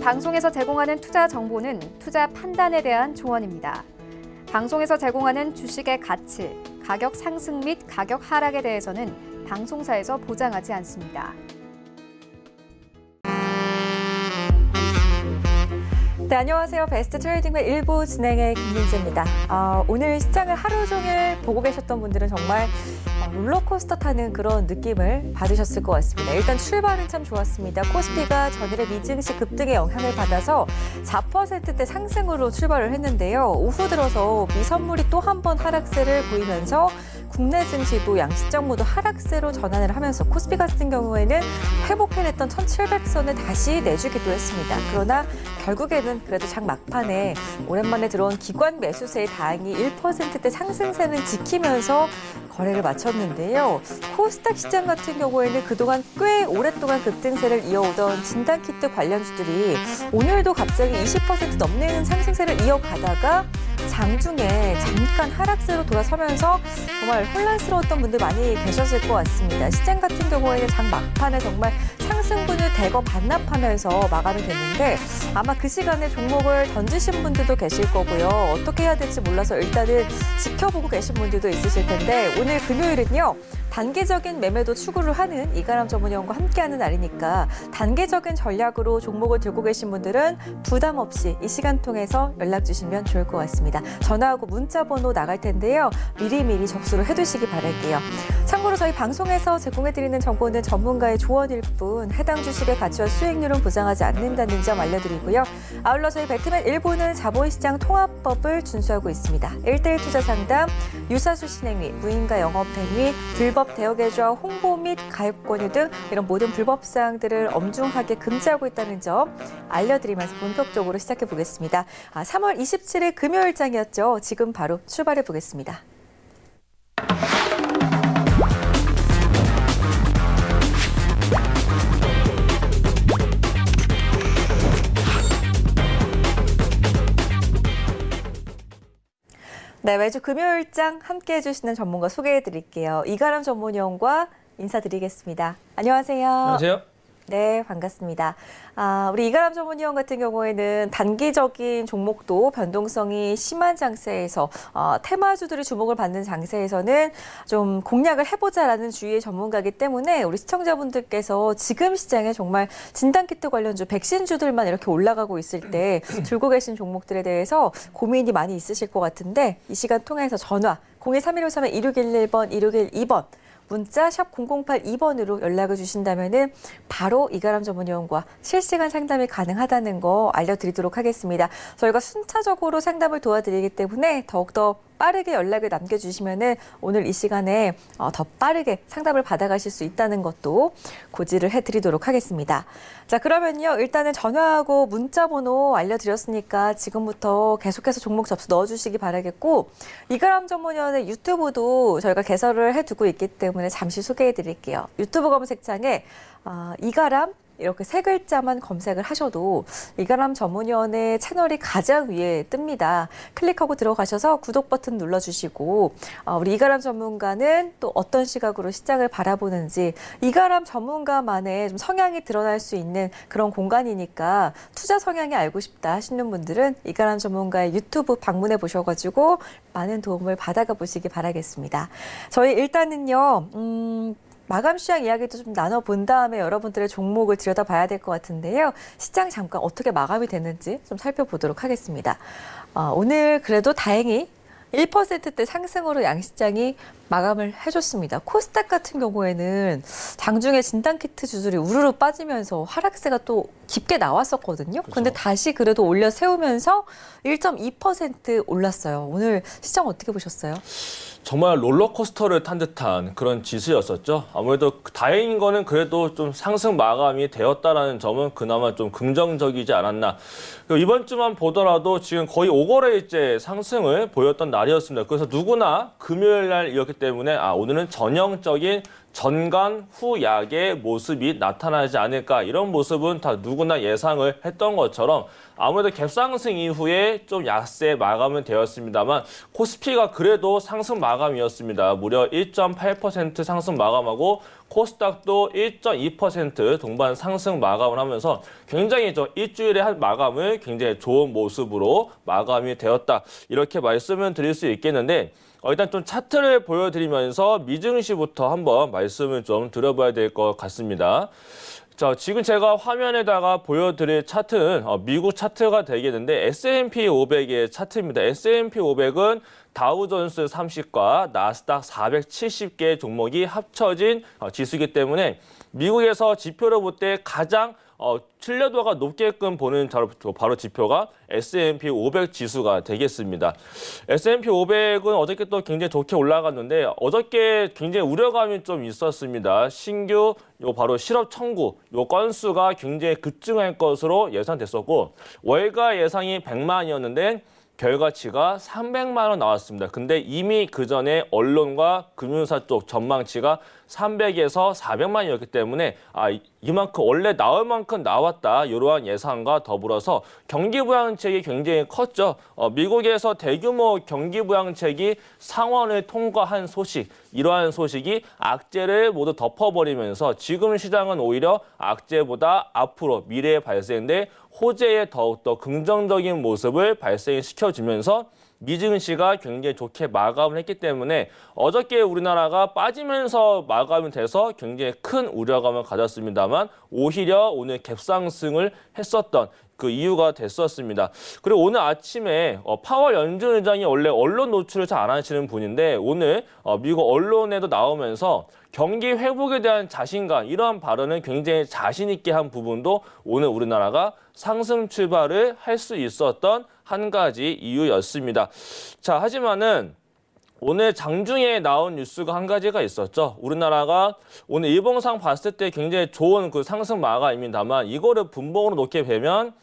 방송에서 제공하는 투자 정보는 투자 판단에 대한 조언입니다. 방송에서 제공하는 주식의 가치, 가격 상승 및 가격 하락에 대해서는 방송사에서 보장하지 않습니다. 네, 안녕하세요. 베스트 트레이딩맨 1부 진행의 김민지입니다. 오늘 시장을 하루 종일 보고 계셨던 분들은 정말 롤러코스터 타는 그런 느낌을 받으셨을 것 같습니다. 일단 출발은 참 좋았습니다. 코스피가 전일의 미증시 급등의 영향을 받아서 4%대 상승으로 출발을 했는데요. 오후 들어서 미선물이 또 한 번 하락세를 보이면서 국내 증시도 양시장 모두 하락세로 전환을 하면서 코스피 같은 경우에는 회복해냈던 1700선을 다시 내주기도 했습니다. 그러나 결국에는 그래도 장 막판에 오랜만에 들어온 기관 매수세에 다행히 1%대 상승세는 지키면서 거래를 마쳤는데요. 코스닥 시장 같은 경우에는 그동안 꽤 오랫동안 급등세를 이어오던 진단키트 관련주들이 오늘도 갑자기 20% 넘는 상승세를 이어가다가 장중에 잠깐 하락세로 돌아서면서 정말 혼란스러웠던 분들 많이 계셨을 것 같습니다. 시장 같은 경우에는 장 막판에 정말 상승분을 대거 반납하면서 마감이 됐는데 아마 그 시간에 종목을 던지신 분들도 계실 거고요. 어떻게 해야 될지 몰라서 일단은 지켜보고 계신 분들도 있으실 텐데 오늘 금요일은요. 단기적인 매매도 추구를 하는 이가람 전문위원과 함께하는 날이니까 단기적인 전략으로 종목을 들고 계신 분들은 부담 없이 이 시간 통해서 연락 주시면 좋을 것 같습니다. 전화하고 문자 번호 나갈 텐데요. 미리미리 접수를 해두시기 바랄게요. 참고로 저희 방송에서 제공해드리는 정보는 전문가의 조언일 뿐 해당 주식의 가치와 수익률은 보장하지 않는다는 점 알려드리고요. 아울러 저희 배트맨 일부는 자본시장 통합법을 준수하고 있습니다. 1:1 투자 상담, 유사수 신행위, 무인가 영업 행위, 불법 대여 계좌 홍보 및 가입 권유 등 이런 모든 불법 사항들을 엄중하게 금지하고 있다는 점 알려드리면서 본격적으로 시작해 보겠습니다. 3월 27일 금요일장이었죠. 지금 바로 출발해 보겠습니다. 네, 매주 금요일장 함께해 주시는 전문가 소개해 드릴게요. 이가람 전문위원과 인사드리겠습니다. 안녕하세요. 안녕하세요. 네, 반갑습니다. 우리 이가람 전문위원 같은 경우에는 단기적인 종목도 변동성이 심한 장세에서 테마주들이 주목을 받는 장세에서는 좀 공략을 해보자라는 주의의 전문가이기 때문에 우리 시청자분들께서 지금 시장에 정말 진단키트 관련주, 백신주들만 이렇게 올라가고 있을 때 들고 계신 종목들에 대해서 고민이 많이 있으실 것 같은데 이 시간 통해서 전화 023153-2611번, 2612번 문자 샵 0082번으로 연락을 주신다면은 바로 이가람 전문위원과 실시간 상담이 가능하다는 거 알려드리도록 하겠습니다. 저희가 순차적으로 상담을 도와드리기 때문에 더욱더 빠르게 연락을 남겨주시면은 오늘 이 시간에 더 빠르게 상담을 받아가실 수 있다는 것도 고지를 해드리도록 하겠습니다. 자, 그러면요. 일단은 전화하고 문자 번호 알려드렸으니까 지금부터 계속해서 종목 접수 넣어주시기 바라겠고 이가람 전문위원의 유튜브도 저희가 개설을 해두고 있기 때문에 잠시 소개해드릴게요. 유튜브 검색창에 이가람 이렇게 세 글자만 검색을 하셔도 이가람 전문위원의 채널이 가장 위에 뜹니다. 클릭하고 들어가셔서 구독 버튼 눌러주시고 우리 이가람 전문가는 또 어떤 시각으로 시장을 바라보는지 이가람 전문가만의 좀 성향이 드러날 수 있는 그런 공간이니까 투자 성향이 알고 싶다 하시는 분들은 이가람 전문가의 유튜브 방문해 보셔가지고 많은 도움을 받아가 보시기 바라겠습니다. 저희 일단은요. 마감 시장 이야기도 좀 나눠본 다음에 여러분들의 종목을 들여다봐야 될 것 같은데요. 시장 잠깐 어떻게 마감이 됐는지 좀 살펴보도록 하겠습니다. 오늘 그래도 다행히 1%대 상승으로 양시장이 마감을 해줬습니다. 코스닥 같은 경우에는 장중에 진단키트 주들이 우르르 빠지면서 하락세가 또 깊게 나왔었거든요. 그런데 다시 그래도 올려 세우면서 1.2% 올랐어요. 오늘 시장 어떻게 보셨어요? 정말 롤러코스터를 탄 듯한 그런 지수였었죠. 아무래도 다행인 거는 그래도 좀 상승 마감이 되었다라는 점은 그나마 좀 긍정적이지 않았나. 이번 주만 보더라도 지금 거의 5거래일째 상승을 보였던 날이었습니다. 그래서 누구나 금요일 날 이렇게 모습이었기 때문에 오늘은 전형적인 전간 후약의 모습이 나타나지 않을까, 이런 모습은 다 누구나 예상을 했던 것처럼 아무래도 갭상승 이후에 좀 약세 마감은 되었습니다만 코스피가 그래도 상승 마감이었습니다. 무려 1.8% 상승 마감하고 코스닥도 1.2% 동반 상승 마감을 하면서 굉장히 일주일의 한 마감을 굉장히 좋은 모습으로 마감이 되었다, 이렇게 말씀을 드릴 수 있겠는데, 일단 좀 차트를 보여드리면서 미증시부터 한번 말씀을 좀 드려봐야 될 것 같습니다. 자, 지금 제가 화면에다가 보여드릴 차트는 미국 차트가 되겠는데 S&P 500의 차트입니다. S&P 500은 다우존스 30과 나스닥 470개 종목이 합쳐진 지수이기 때문에 미국에서 지표를 볼 때 가장 신뢰도가 높게끔 보는 바로 지표가 S&P 500 지수가 되겠습니다. S&P 500은 어저께 또 굉장히 좋게 올라갔는데 어저께 굉장히 우려감이 좀 있었습니다. 신규 바로 실업 청구 건수가 굉장히 급증할 것으로 예상됐었고 월가 예상이 100만이었는데 결과치가 300만 원 나왔습니다. 근데 이미 그 전에 언론과 금융사 쪽 전망치가 300에서 400만이었기 때문에 이만큼 원래 나올 만큼 나왔다, 이러한 예상과 더불어서 경기 부양책이 굉장히 컸죠. 미국에서 대규모 경기 부양책이 상원을 통과한 소식, 이러한 소식이 악재를 모두 덮어버리면서 지금 시장은 오히려 악재보다 앞으로 미래에 발생될 호재에 더욱더 긍정적인 모습을 발생시켜주면서 미증시가 굉장히 좋게 마감을 했기 때문에 어저께 우리나라가 빠지면서 마감이 돼서 굉장히 큰 우려감을 가졌습니다만 오히려 오늘 갭상승을 했었던 그 이유가 됐었습니다. 그리고 오늘 아침에 파월 연준 의장이 원래 언론 노출을 잘 안 하시는 분인데 오늘 미국 언론에도 나오면서 경기 회복에 대한 자신감, 이러한 발언을 굉장히 자신 있게 한 부분도 오늘 우리나라가 상승 출발을 할 수 있었던 한 가지 이유였습니다. 자, 하지만은 오늘 장중에 나온 뉴스가 한 가지가 있었죠. 우리나라가 오늘 일봉상 봤을 때 굉장히 좋은 그 상승 마감입니다만 이거를 분봉으로 놓게 되면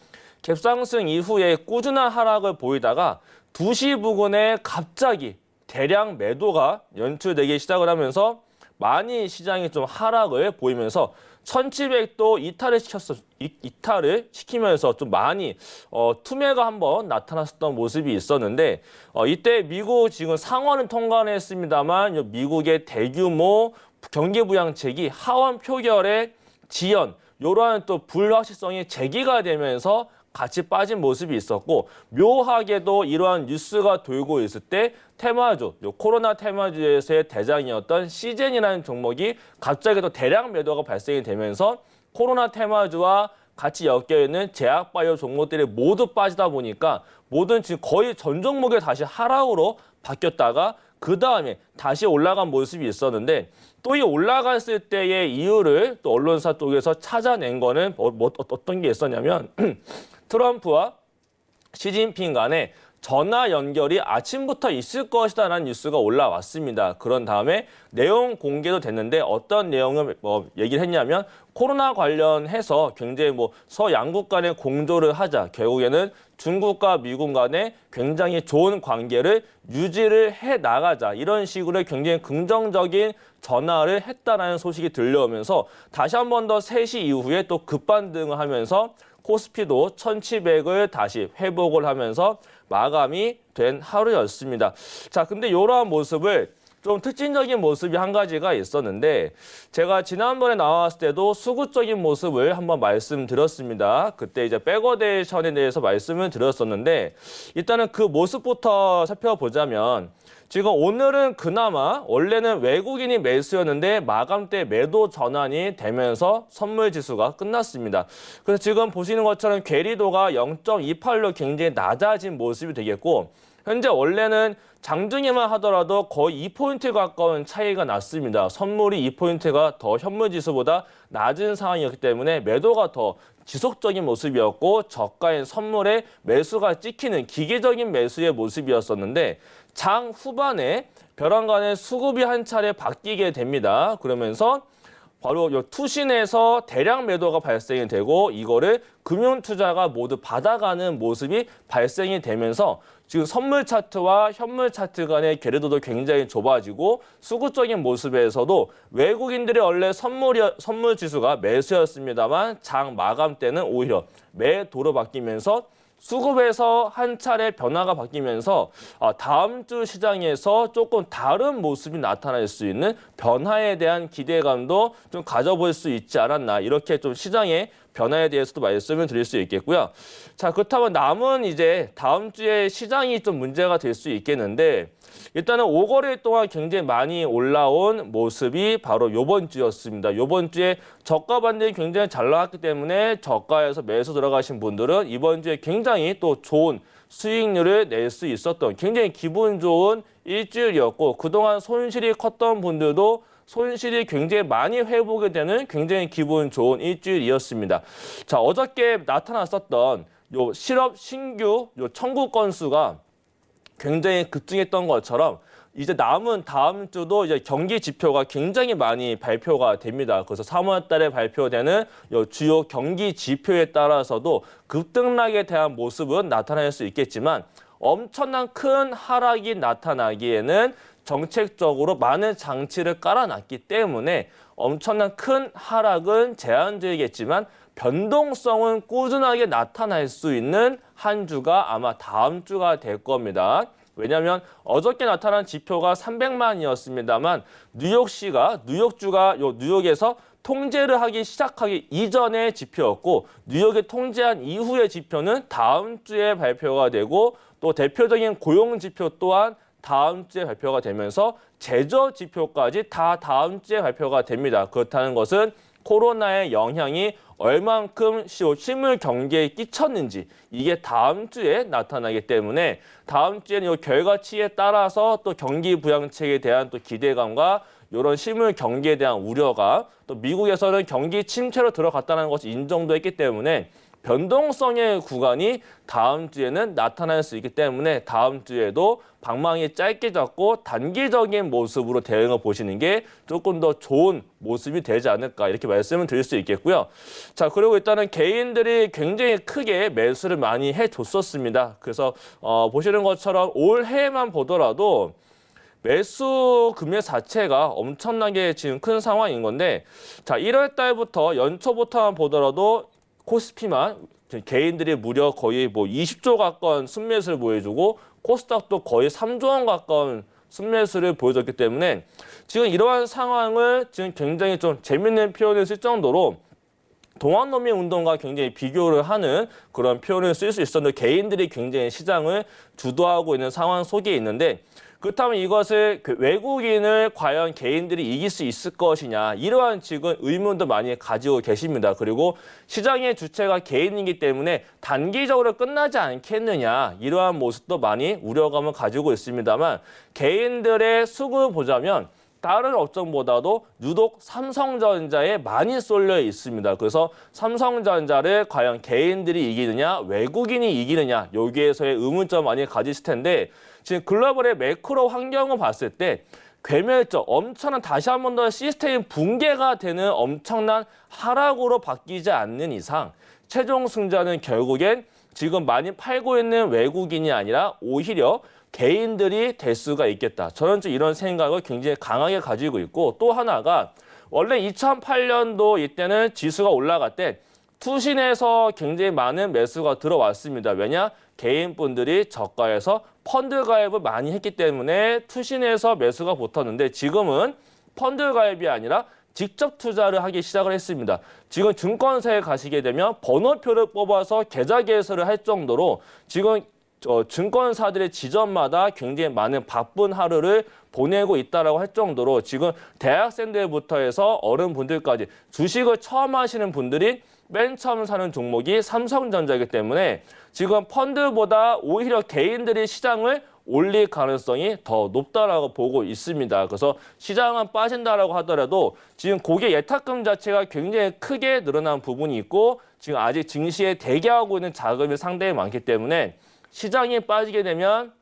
갭상승 이후에 꾸준한 하락을 보이다가 2시 부근에 갑자기 대량 매도가 연출되기 시작을 하면서 많이 시장이 좀 하락을 보이면서 1700도 이탈을 시키면서 좀 많이 투매가 한번 나타났었던 모습이 있었는데 이때 미국 지금 상원은 통과는 했습니다만 미국의 대규모 경기 부양책이 하원 표결의 지연, 이러한 또 불확실성이 제기가 되면서 같이 빠진 모습이 있었고, 묘하게도 이러한 뉴스가 돌고 있을 때 테마주, 코로나 테마주에서의 대장이었던 시젠이라는 종목이 갑자기 또 대량 매도가 발생이 되면서 코로나 테마주와 같이 엮여있는 제약바이오 종목들이 모두 빠지다 보니까 모든 지금 거의 전 종목이 다시 하락으로 바뀌었다가 그 다음에 다시 올라간 모습이 있었는데 또 이 올라갔을 때의 이유를 또 언론사 쪽에서 찾아낸 거는 어떤 게 있었냐면 트럼프와 시진핑 간에 전화 연결이 아침부터 있을 것이다라는 뉴스가 올라왔습니다. 그런 다음에 내용 공개도 됐는데 어떤 내용을 얘기를 했냐면 코로나 관련해서 굉장히 서양국 간의 공조를 하자, 결국에는 중국과 미국 간에 굉장히 좋은 관계를 유지를 해 나가자, 이런 식으로 굉장히 긍정적인 전화를 했다라는 소식이 들려오면서 다시 한 번 더 3시 이후에 또 급반등을 하면서 코스피도 1700을 다시 회복을 하면서 마감이 된 하루였습니다. 자, 근데 이러한 모습을 좀 특징적인 모습이 한 가지가 있었는데 제가 지난번에 나왔을 때도 수구적인 모습을 한번 말씀드렸습니다. 그때 이제 백어데이션에 대해서 말씀을 드렸었는데 일단은 그 모습부터 살펴보자면 지금 오늘은 그나마 원래는 외국인이 매수였는데 마감 때 매도 전환이 되면서 선물 지수가 끝났습니다. 그래서 지금 보시는 것처럼 괴리도가 0.28로 굉장히 낮아진 모습이 되겠고 현재 원래는 장중에만 하더라도 거의 2포인트 가까운 차이가 났습니다. 선물이 2포인트가 더 현물 지수보다 낮은 상황이었기 때문에 매도가 더 지속적인 모습이었고 저가인 선물에 매수가 찍히는 기계적인 매수의 모습이었었는데 장 후반에 벼랑간의 수급이 한 차례 바뀌게 됩니다. 그러면서 바로 이 투신에서 대량 매도가 발생이 되고 이거를 금융투자가 모두 받아가는 모습이 발생이 되면서 지금 선물 차트와 현물 차트 간의 괴리도도 굉장히 좁아지고 수급적인 모습에서도 외국인들이 원래 선물 지수가 매수였습니다만 장 마감 때는 오히려 매도로 바뀌면서 수급에서 한 차례 변화가 바뀌면서 다음 주 시장에서 조금 다른 모습이 나타날 수 있는 변화에 대한 기대감도 좀 가져볼 수 있지 않았나 이렇게 좀 시장의 변화에 대해서도 말씀을 드릴 수 있겠고요. 자, 그렇다면 남은 이제 다음 주에 시장이 좀 문제가 될 수 있겠는데 일단은 5거래일 동안 굉장히 많이 올라온 모습이 바로 이번 주였습니다. 이번 주에 저가 반등이 굉장히 잘 나왔기 때문에 저가에서 매수 들어가신 분들은 이번 주에 굉장히 또 좋은 수익률을 낼 수 있었던 굉장히 기분 좋은 일주일이었고 그동안 손실이 컸던 분들도 손실이 굉장히 많이 회복이 되는 굉장히 기분 좋은 일주일이었습니다. 자, 어저께 나타났었던 요 실업 신규 요 청구 건수가 굉장히 급증했던 것처럼 이제 남은 다음 주도 이제 경기 지표가 굉장히 많이 발표가 됩니다. 그래서 3월 달에 발표되는 요 주요 경기 지표에 따라서도 급등락에 대한 모습은 나타날 수 있겠지만 엄청난 큰 하락이 나타나기에는 정책적으로 많은 장치를 깔아놨기 때문에 엄청난 큰 하락은 제한적이겠지만 변동성은 꾸준하게 나타날 수 있는 한 주가 아마 다음 주가 될 겁니다. 왜냐하면 어저께 나타난 지표가 300만이었습니다만 뉴욕주가 뉴욕에서 통제를 하기 시작하기 이전의 지표였고 뉴욕이 통제한 이후의 지표는 다음 주에 발표가 되고 또 대표적인 고용 지표 또한 다음 주에 발표가 되면서 제조 지표까지 다 다음 주에 발표가 됩니다. 그렇다는 것은 코로나의 영향이 얼만큼 실물 경기에 끼쳤는지 이게 다음 주에 나타나기 때문에 다음 주에는 이 결과치에 따라서 또 경기 부양책에 대한 또 기대감과 이런 실물 경기에 대한 우려가 또 미국에서는 경기 침체로 들어갔다는 것이 인정됐기 때문에 변동성의 구간이 다음 주에는 나타날 수 있기 때문에 다음 주에도 방망이 짧게 잡고 단기적인 모습으로 대응을 보시는 게 조금 더 좋은 모습이 되지 않을까 이렇게 말씀을 드릴 수 있겠고요. 자, 그리고 일단은 개인들이 굉장히 크게 매수를 많이 해줬었습니다. 그래서 보시는 것처럼 올해만 보더라도 매수 금액 자체가 엄청나게 지금 큰 상황인 건데 자, 1월 달부터 연초부터만 보더라도 코스피만 개인들이 무려 거의 뭐 20조 가까운 순매수를 보여주고 코스닥도 거의 3조 원 가까운 순매수를 보여줬기 때문에 지금 이러한 상황을 지금 굉장히 좀 재밌는 표현을 쓸 정도로 동학농민 운동과 굉장히 비교를 하는 그런 표현을 쓸 수 있었는데 개인들이 굉장히 시장을 주도하고 있는 상황 속에 있는데 그렇다면 이것을 외국인을 과연 개인들이 이길 수 있을 것이냐 이러한 지금 의문도 많이 가지고 계십니다. 그리고 시장의 주체가 개인이기 때문에 단기적으로 끝나지 않겠느냐 이러한 모습도 많이 우려감을 가지고 있습니다만 개인들의 수급을 보자면 다른 업종보다도 유독 삼성전자에 많이 쏠려 있습니다. 그래서 삼성전자를 과연 개인들이 이기느냐 외국인이 이기느냐 여기에서의 의문점 많이 가지실 텐데 지금 글로벌의 매크로 환경을 봤을 때 괴멸적 엄청난 다시 한 번 더 시스템 붕괴가 되는 엄청난 하락으로 바뀌지 않는 이상 최종 승자는 결국엔 지금 많이 팔고 있는 외국인이 아니라 오히려 개인들이 될 수가 있겠다. 저는 좀 이런 생각을 굉장히 강하게 가지고 있고 또 하나가 원래 2008년도 이때는 지수가 올라갈 때 투신에서 굉장히 많은 매수가 들어왔습니다. 왜냐? 개인분들이 저가에서 펀드 가입을 많이 했기 때문에 투신에서 매수가 붙었는데 지금은 펀드 가입이 아니라 직접 투자를 하기 시작을 했습니다. 지금 증권사에 가시게 되면 번호표를 뽑아서 계좌 개설을 할 정도로 지금 증권사들의 지점마다 굉장히 많은 바쁜 하루를 보내고 있다라고 할 정도로 지금 대학생들부터 해서 어른분들까지 주식을 처음 하시는 분들이 맨 처음 사는 종목이 삼성전자이기 때문에 지금 펀드보다 오히려 개인들이 시장을 올릴 가능성이 더 높다라고 보고 있습니다. 그래서 시장은 빠진다라고 하더라도 지금 고객 예탁금 자체가 굉장히 크게 늘어난 부분이 있고 지금 아직 증시에 대기하고 있는 자금이 상당히 많기 때문에 시장이 빠지게 되면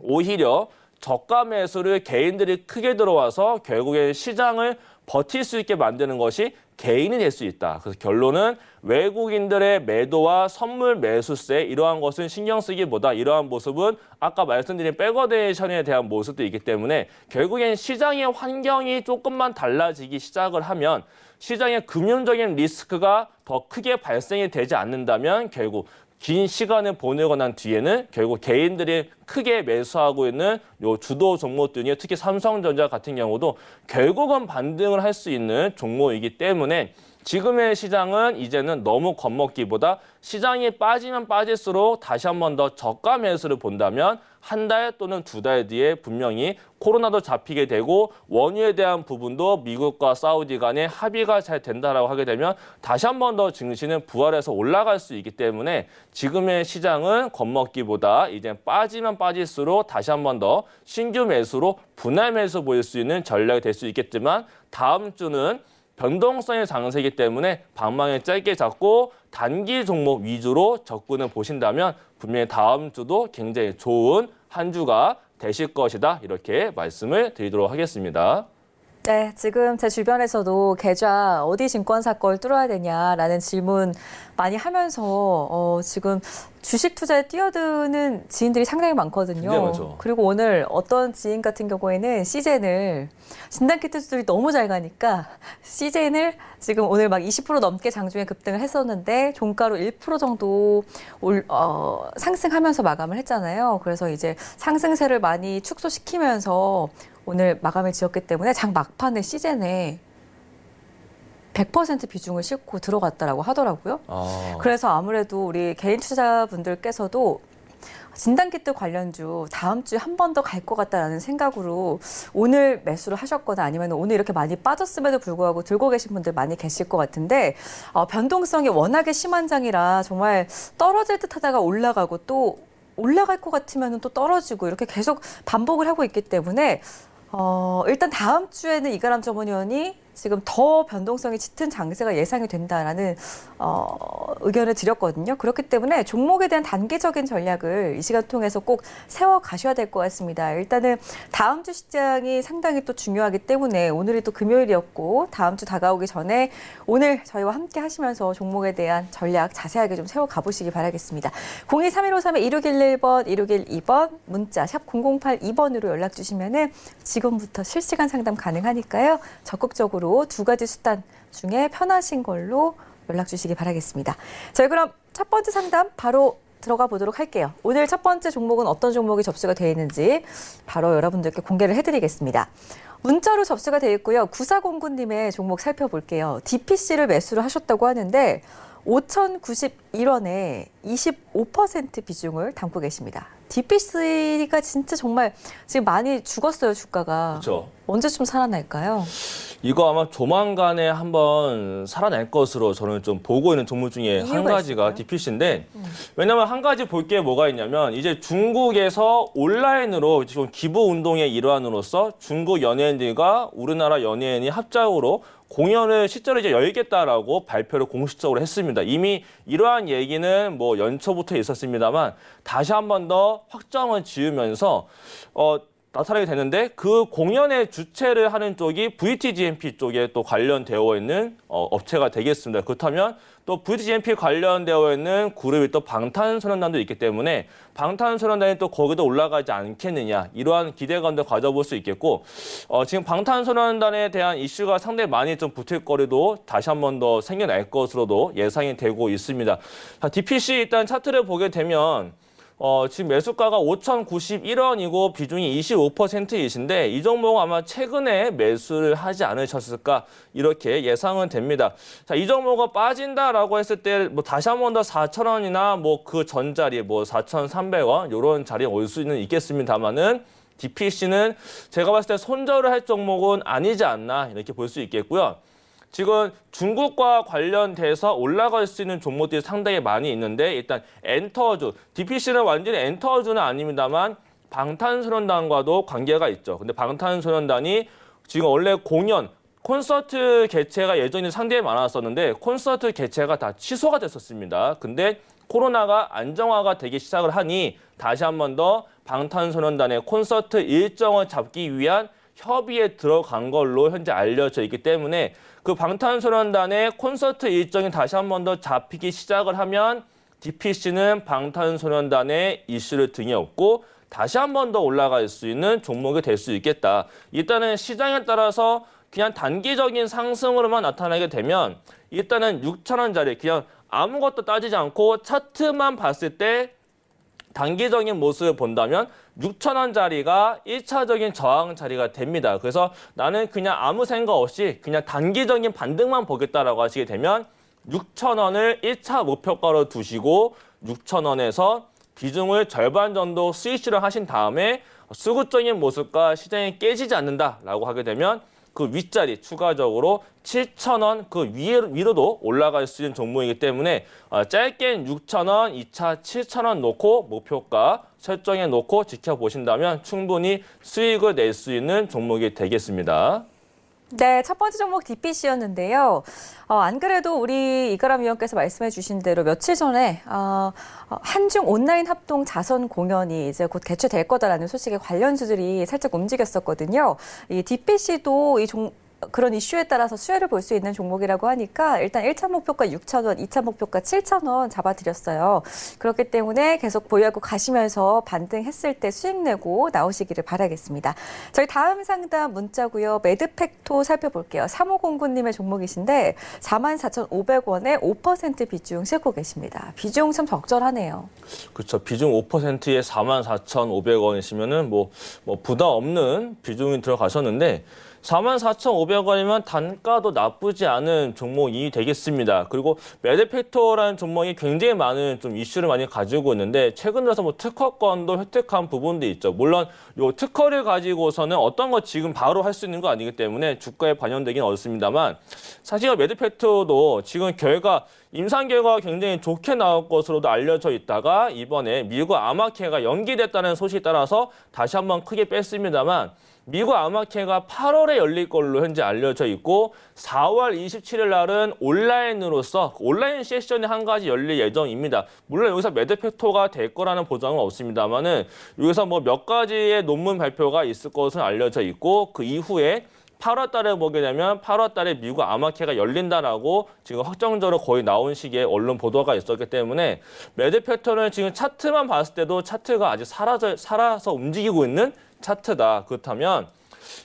오히려 저가 매수를 개인들이 크게 들어와서 결국에 시장을 버틸 수 있게 만드는 것이 개인이 될 수 있다. 그래서 결론은 외국인들의 매도와 선물 매수세 이러한 것은 신경 쓰기보다 이러한 모습은 아까 말씀드린 백워데이션에 대한 모습도 있기 때문에 결국엔 시장의 환경이 조금만 달라지기 시작을 하면 시장의 금융적인 리스크가 더 크게 발생이 되지 않는다면 결국 긴 시간을 보내고 난 뒤에는 결국 개인들이 크게 매수하고 있는 요 주도 종목 중에 특히 삼성전자 같은 경우도 결국은 반등을 할 수 있는 종목이기 때문에 지금의 시장은 이제는 너무 겁먹기보다 시장이 빠지면 빠질수록 다시 한 번 더 저가 매수를 본다면 한 달 또는 두 달 뒤에 분명히 코로나도 잡히게 되고 원유에 대한 부분도 미국과 사우디 간에 합의가 잘 된다라고 하게 되면 다시 한 번 더 증시는 부활해서 올라갈 수 있기 때문에 지금의 시장은 겁먹기보다 이제 빠지면 빠질수록 다시 한 번 더 신규 매수로 분할 매수 보일 수 있는 전략이 될 수 있겠지만 다음 주는 변동성의 장세이기 때문에 방망이 짧게 잡고 단기 종목 위주로 접근을 보신다면 분명히 다음 주도 굉장히 좋은 한 주가 되실 것이다. 이렇게 말씀을 드리도록 하겠습니다. 네, 지금 제 주변에서도 계좌 어디 증권사 걸 뚫어야 되냐라는 질문 많이 하면서 지금 주식 투자에 뛰어드는 지인들이 상당히 많거든요. 굉장히 많죠. 그리고 오늘 어떤 지인 같은 경우에는 시젠을 진단키트들이 너무 잘 가니까 시젠을 지금 오늘 막 20% 넘게 장중에 급등을 했었는데 종가로 1% 정도 상승하면서 마감을 했잖아요. 그래서 이제 상승세를 많이 축소시키면서 오늘 마감을 지었기 때문에 장 막판에 시젠에 100% 비중을 싣고 들어갔다라고 하더라고요. 그래서 아무래도 우리 개인 투자자분들께서도 진단키트 관련주 다음 주에 한 번 더 갈 것 같다라는 생각으로 오늘 매수를 하셨거나 아니면 오늘 이렇게 많이 빠졌음에도 불구하고 들고 계신 분들 많이 계실 것 같은데 변동성이 워낙에 심한 장이라 정말 떨어질 듯 하다가 올라가고 또 올라갈 것 같으면 또 떨어지고 이렇게 계속 반복을 하고 있기 때문에 일단 다음 주에는 이가람 전문위원이 지금 더 변동성이 짙은 장세가 예상이 된다라는 의견을 드렸거든요. 그렇기 때문에 종목에 대한 단기적인 전략을 이 시간 통해서 꼭 세워 가셔야 될 것 같습니다. 일단은 다음 주 시장이 상당히 또 중요하기 때문에 오늘이 또 금요일이었고 다음 주 다가오기 전에 오늘 저희와 함께 하시면서 종목에 대한 전략 자세하게 좀 세워 가보시기 바라겠습니다. 023153-2611번, 2612번 문자 샵 0082번으로 연락 주시면은 지금부터 실시간 상담 가능하니까요. 적극적으로 두 가지 수단 중에 편하신 걸로 연락 주시기 바라겠습니다. 저희 그럼 첫 번째 상담 바로 들어가 보도록 할게요. 오늘 첫 번째 종목은 어떤 종목이 접수가 되어 있는지 바로 여러분들께 공개를 해드리겠습니다. 문자로 접수가 되어 있고요. 9409님의 종목 살펴볼게요. DPC를 매수를 하셨다고 하는데 5,091원에 25% 비중을 담고 계십니다. DPC가 진짜 정말 지금 많이 죽었어요, 주가가. 그렇죠. 언제쯤 살아날까요? 이거 아마 조만간에 한번 살아날 것으로 저는 좀 보고 있는 종목 중에 한 이유가 가지가 있을까요? DPC인데 왜냐하면 한 가지 볼 게 뭐가 있냐면 이제 중국에서 온라인으로 지금 기부 운동의 일환으로서 중국 연예인들과 우리나라 연예인이 합작으로 공연을 실제로 이제 열겠다라고 발표를 공식적으로 했습니다. 이미 이러한 얘기는 뭐 연초부터 있었습니다만 다시 한 번 더 확정을 지으면서 나타나게 되는데 그 공연의 주최를 하는 쪽이 VTGMP 쪽에 또 관련되어 있는 업체가 되겠습니다. 그렇다면 또 VTGMP 관련되어 있는 그룹이 또 방탄소년단도 있기 때문에 방탄소년단이 또 거기도 올라가지 않겠느냐 이러한 기대감도 가져볼 수 있겠고 지금 방탄소년단에 대한 이슈가 상당히 많이 좀 붙을거리도 다시 한 번 더 생겨날 것으로도 예상이 되고 있습니다. 자, DPC 일단 차트를 보게 되면 지금 매수가가 5,091원이고 비중이 25%이신데 이 종목은 아마 최근에 매수를 하지 않으셨을까 이렇게 예상은 됩니다. 자, 이 종목은 빠진다라고 했을 때 뭐 다시 한 번 더 4,000원이나 뭐 그 전자리 뭐 4,300원 이런 자리에 올 수는 있겠습니다만은 DPC는 제가 봤을 때 손절을 할 종목은 아니지 않나 이렇게 볼 수 있겠고요. 지금 중국과 관련돼서 올라갈 수 있는 종목들이 상당히 많이 있는데 일단 엔터주, DPC는 완전히 엔터주는 아닙니다만 방탄소년단과도 관계가 있죠. 근데 방탄소년단이 지금 원래 공연, 콘서트 개최가 예전에 상당히 많았었는데 콘서트 개최가 다 취소가 됐었습니다. 근데 코로나가 안정화가 되기 시작을 하니 다시 한 번 더 방탄소년단의 콘서트 일정을 잡기 위한 협의에 들어간 걸로 현재 알려져 있기 때문에 그 방탄소년단의 콘서트 일정이 다시 한 번 더 잡히기 시작을 하면 DPC는 방탄소년단의 이슈를 등에 업고 다시 한 번 더 올라갈 수 있는 종목이 될 수 있겠다. 일단은 시장에 따라서 그냥 단기적인 상승으로만 나타나게 되면 일단은 6,000원짜리 그냥 아무것도 따지지 않고 차트만 봤을 때 단기적인 모습을 본다면 6,000원짜리가 1차적인 저항 자리가 됩니다. 그래서 나는 그냥 아무 생각 없이 그냥 단기적인 반등만 보겠다라고 하시게 되면 6,000원을 1차 목표가로 두시고 6,000원에서 비중을 절반 정도 스위치를 하신 다음에 수급적인 모습과 시장이 깨지지 않는다라고 하게 되면 그 윗자리 추가적으로 7,000원 그 위로도 올라갈 수 있는 종목이기 때문에 짧게는 6,000원, 2차 7,000원 놓고 목표가 설정해 놓고 지켜보신다면 충분히 수익을 낼 수 있는 종목이 되겠습니다. 네, 첫 번째 종목 DPC였는데요. 안 그래도 우리 이가람 위원께서 말씀해 주신 대로 며칠 전에 한중 온라인 합동 자선 공연이 이제 곧 개최될 거다라는 소식에 관련주들이 살짝 움직였었거든요. 이 DPC도 그런 이슈에 따라서 수혜를 볼 수 있는 종목이라고 하니까 일단 1차 목표가 6,000원, 2차 목표가 7,000원 잡아드렸어요. 그렇기 때문에 계속 보유하고 가시면서 반등했을 때 수익 내고 나오시기를 바라겠습니다. 저희 다음 상담 문자고요. 매드팩토 살펴볼게요. 3509님의 종목이신데 44,500원에 5% 비중 싣고 계십니다. 비중 참 적절하네요. 그렇죠. 비중 5%에 44,500원이시면은 뭐 부담 없는 비중이 들어가셨는데 44,500원이면 단가도 나쁘지 않은 종목이 되겠습니다. 그리고 매드팩토라는 종목이 굉장히 많은 좀 이슈를 많이 가지고 있는데 최근 들어서 뭐 특허권도 획득한 부분도 있죠. 물론 요 특허를 가지고서는 어떤 거 지금 바로 할 수 있는 거 아니기 때문에 주가에 반영되긴 어렵습니다만 사실 매드팩토도 지금 임상 결과가 굉장히 좋게 나올 것으로도 알려져 있다가 이번에 미국 아마케가 연기됐다는 소식에 따라서 다시 한번 크게 뺐습니다만 미국 아마케가 8월에 열릴 걸로 현재 알려져 있고 4월 27일 날은 온라인 세션이 한 가지 열릴 예정입니다. 물론 여기서 매드팩토가 될 거라는 보장은 없습니다만은 여기서 뭐 몇 가지의 논문 발표가 있을 것으로 알려져 있고 그 이후에 8월 달에 보게 되면 8월 달에 미국 아마케가 열린다라고 지금 확정적으로 거의 나온 시기에 언론 보도가 있었기 때문에 매드팩토는 지금 차트만 봤을 때도 차트가 아직 살아서 움직이고 있는 차트다. 그렇다면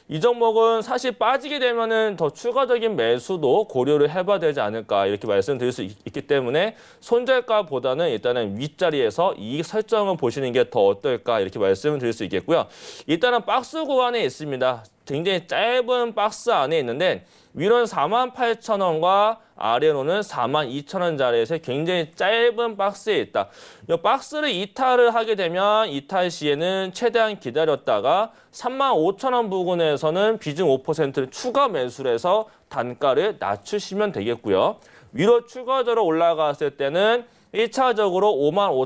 이 종목은 사실 빠지게 되면은 더 추가적인 매수도 고려를 해봐야 되지 않을까 이렇게 말씀드릴 수 있기 때문에 손절가보다는 일단은 윗자리에서 이익 설정을 보시는 게 더 어떨까 이렇게 말씀을 드릴 수 있겠고요. 일단은 박스 구간에 있습니다. 굉장히 짧은 박스 안에 있는데 위로는 48,000원과 아래로는 42,000원짜리에서 굉장히 짧은 박스에 있다. 이 박스를 이탈을 하게 되면 이탈 시에는 최대한 기다렸다가 35,000원 부근에서는 비중 5%를 추가 매수를 해서 단가를 낮추시면 되겠고요. 위로 추가적으로 올라갔을 때는 1차적으로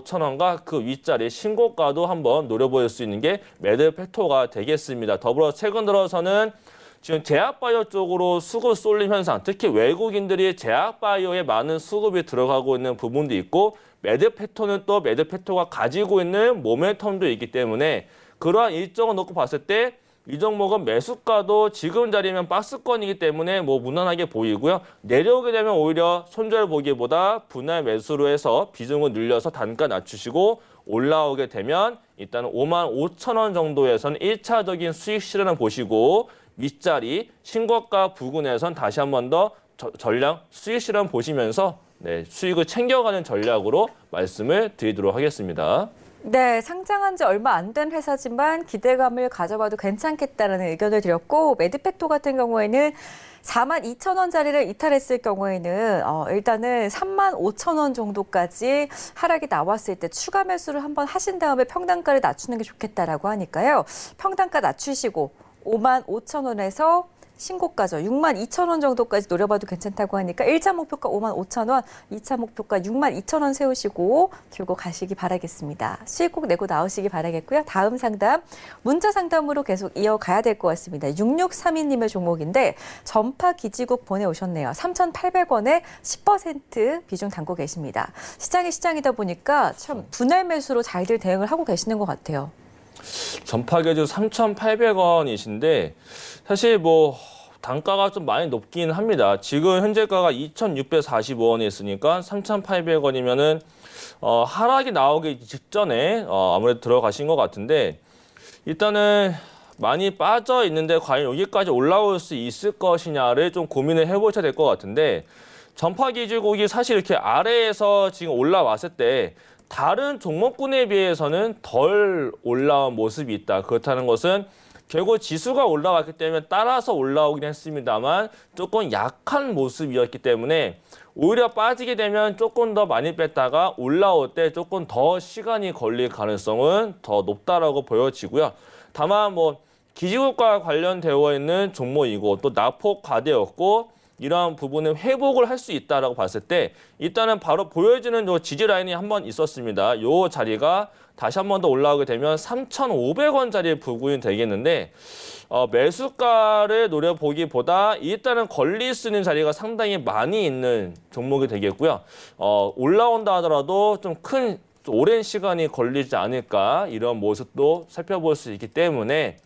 55,000원과 그 윗자리 신고가도 한번 노려볼 수 있는 게 매드팩토가 되겠습니다. 더불어 최근 들어서는 지금 제약바이오 쪽으로 수급 쏠림 현상, 특히 외국인들이 제약바이오에 많은 수급이 들어가고 있는 부분도 있고 매드팩토는 또 매드팩토가 가지고 있는 모멘텀도 있기 때문에 그러한 일정을 놓고 봤을 때 이 종목은 매수가도 지금 자리면 박스권이기 때문에 뭐 무난하게 보이고요. 내려오게 되면 오히려 손절 보기보다 분할 매수로 해서 비중을 늘려서 단가 낮추시고 올라오게 되면 일단 55,000원 정도에서는 1차적인 수익 실현을 보시고 윗자리 신고가 부근에선 다시 한 번 더 전략 수익 실현 보시면서 수익을 챙겨가는 전략으로 말씀을 드리도록 하겠습니다. 네, 상장한 지 얼마 안 된 회사지만 기대감을 가져봐도 괜찮겠다라는 의견을 드렸고 매드팩토 같은 경우에는 42,000원짜리를 이탈했을 경우에는 일단은 35,000원 정도까지 하락이 나왔을 때 추가 매수를 한번 하신 다음에 평단가를 낮추는 게 좋겠다라고 하니까요. 평단가 낮추시고 55,000원에서 신고가죠. 62,000원 정도까지 노려봐도 괜찮다고 하니까 1차 목표가 55,000원, 2차 목표가 62,000원 세우시고 들고 가시기 바라겠습니다. 수익 꼭 내고 나오시기 바라겠고요. 다음 상담, 문자 상담으로 계속 이어가야 될 것 같습니다. 6632님의 종목인데 전파 기지국 보내오셨네요. 3,800원에 10% 비중 담고 계십니다. 시장이다 보니까 참 분할 매수로 잘들 대응을 하고 계시는 것 같아요. 전파계주 3,800원이신데 사실 뭐 단가가 좀 많이 높긴 합니다. 지금 현재가가 2,645원이 있으니까 3,800원이면은 하락이 나오기 직전에 아무래도 들어가신 것 같은데 일단은 많이 빠져 있는데 과연 여기까지 올라올 수 있을 것이냐를 좀 고민을 해보셔야 될 것 같은데 전파기주국이 사실 이렇게 아래에서 지금 올라왔을 때 다른 종목군에 비해서는 덜 올라온 모습이 있다. 그렇다는 것은 결국 지수가 올라왔기 때문에 따라서 올라오긴 했습니다만 조금 약한 모습이었기 때문에 오히려 빠지게 되면 조금 더 많이 뺐다가 올라올 때 조금 더 시간이 걸릴 가능성은 더 높다라고 보여지고요. 다만 뭐 기지국과 관련되어 있는 종목이고 또 낙폭 과대였고 이러한 부분은 회복을 할 수 있다라고 봤을 때 일단은 바로 보여지는 요 지지 라인이 한번 있었습니다. 요 자리가 다시 한 번 더 올라오게 되면 3,500원짜리 부분이 되겠는데 매수가를 노려보기보다 일단은 걸릴 수 있는 자리가 상당히 많이 있는 종목이 되겠고요. 올라온다 하더라도 좀 큰 오랜 시간이 걸리지 않을까 이런 모습도 살펴볼 수 있기 때문에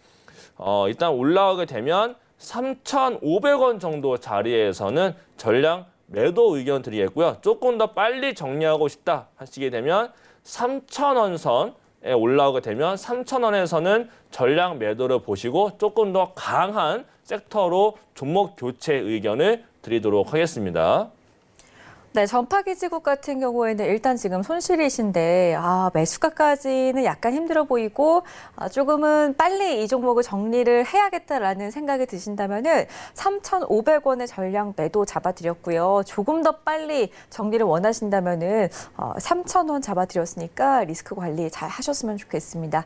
일단 올라오게 되면 3,500원 정도 자리에서는 전량 매도 의견 드리겠고요. 조금 더 빨리 정리하고 싶다 하시게 되면 3,000원 선에 올라오게 되면 3,000원에서는 전량 매도를 보시고 조금 더 강한 섹터로 종목 교체 의견을 드리도록 하겠습니다. 네, 전파기지국 같은 경우에는 일단 지금 손실이신데 매수가까지는 약간 힘들어 보이고 조금은 빨리 이 종목을 정리를 해야겠다라는 생각이 드신다면은 3,500원의 전량 매도 잡아드렸고요. 조금 더 빨리 정리를 원하신다면은 3,000원 잡아드렸으니까 리스크 관리 잘 하셨으면 좋겠습니다.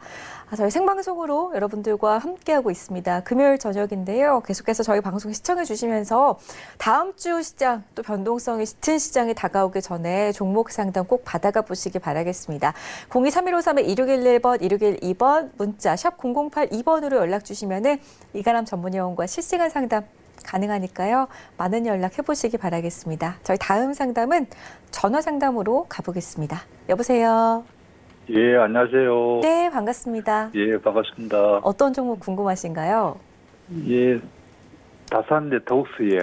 저희 생방송으로 여러분들과 함께하고 있습니다. 금요일 저녁인데요. 계속해서 저희 방송 시청해 주시면서 다음 주 시장 또 변동성이 짙은 시장이 다가오기 전에 종목 상담 꼭 받아가 보시기 바라겠습니다. 023153-2611번, 2612번 문자 샵 0082번으로 연락 주시면은 이가람 전문의원과 실시간 상담 가능하니까요. 많은 연락 해보시기 바라겠습니다. 저희 다음 상담은 전화 상담으로 가보겠습니다. 여보세요. 예, 안녕하세요. 네, 반갑습니다. 예, 반갑습니다. 어떤 종목 궁금하신가요? 예, 다산 네트워크스예.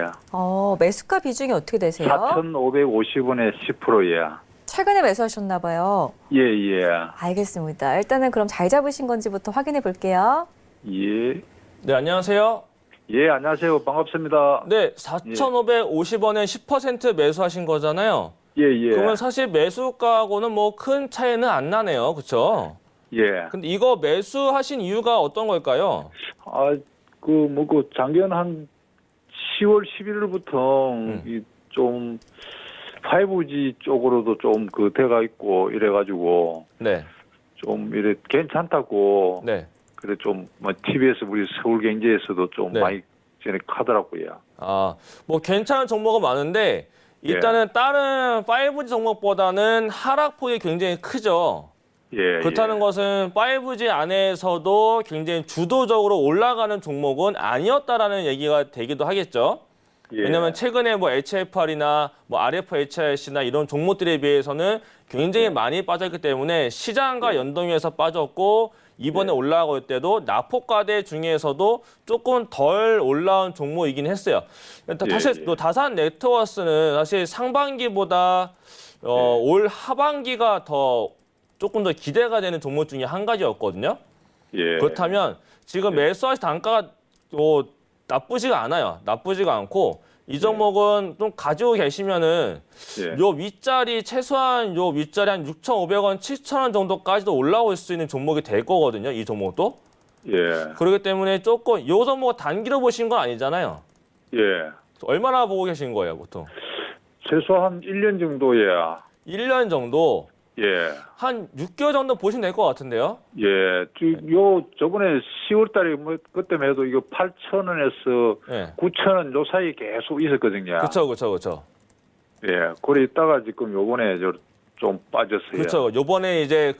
매수가 비중이 어떻게 되세요? 4,550원에 10%예. 최근에 매수하셨나 봐요. 예, 예. 알겠습니다. 일단은 그럼 잘 잡으신 건지부터 확인해 볼게요. 예. 네, 안녕하세요. 예, 안녕하세요. 반갑습니다. 네, 4,550원에 10% 매수하신 거잖아요. 예, 예. 그러면 사실 매수가하고는 뭐 큰 차이는 안 나네요. 그렇죠? 예. 근데 이거 매수하신 이유가 어떤 걸까요? 작년 한 10월 11일부터 좀 5G 쪽으로도 좀 돼가 있고 이래가지고 네. 좀 이래 괜찮다고. 네. 그래 좀 TV에서 우리 서울경제에서도 좀 네. 많이 전에 하더라고요. 뭐 괜찮은 종목은 많은데 일단은 다른 5G 종목보다는 하락폭이 굉장히 크죠. 예. 그렇다는 것은 5G 안에서도 굉장히 주도적으로 올라가는 종목은 아니었다라는 얘기가 되기도 하겠죠. 예. 왜냐하면 최근에 뭐 HFR이나 뭐 RFHIC나 이런 종목들에 비해서는 굉장히 많이 빠졌기 때문에 시장과 연동해서 빠졌고 이번에 올라가고 올 때도 낙폭과대 중에서도 조금 덜 올라온 종목이긴 했어요. 사실 또 다산 네트워스는 사실 상반기보다 올 하반기가 조금 더 기대가 되는 종목 중에 한 가지였거든요. 예. 그렇다면 지금 매수하신 단가가 나쁘지가 않아요. 나쁘지가 않고 이 종목은 좀 가지고 계시면은 요 윗자리 최소한 요 윗자리 한 6,500원, 7,000원 정도까지도 올라올 수 있는 종목이 될 거거든요. 이 종목도. 예. 그렇기 때문에 조금 요 종목 단기로 보신 건 아니잖아요. 예. 얼마나 보고 계신 거예요, 보통? 최소한 1년 정도야. 1년 정도. 예. 한 6개월 정도 보시면 될 것 같은데요. 예. 저번에 10월 달에 그때만 해도 이거 8,000원에서 예. 9,000원 요 사이에 계속 있었거든요. 그렇죠. 예. 그래 있다가 지금 요번에 좀 빠졌어요. 그렇죠. 요번에 이제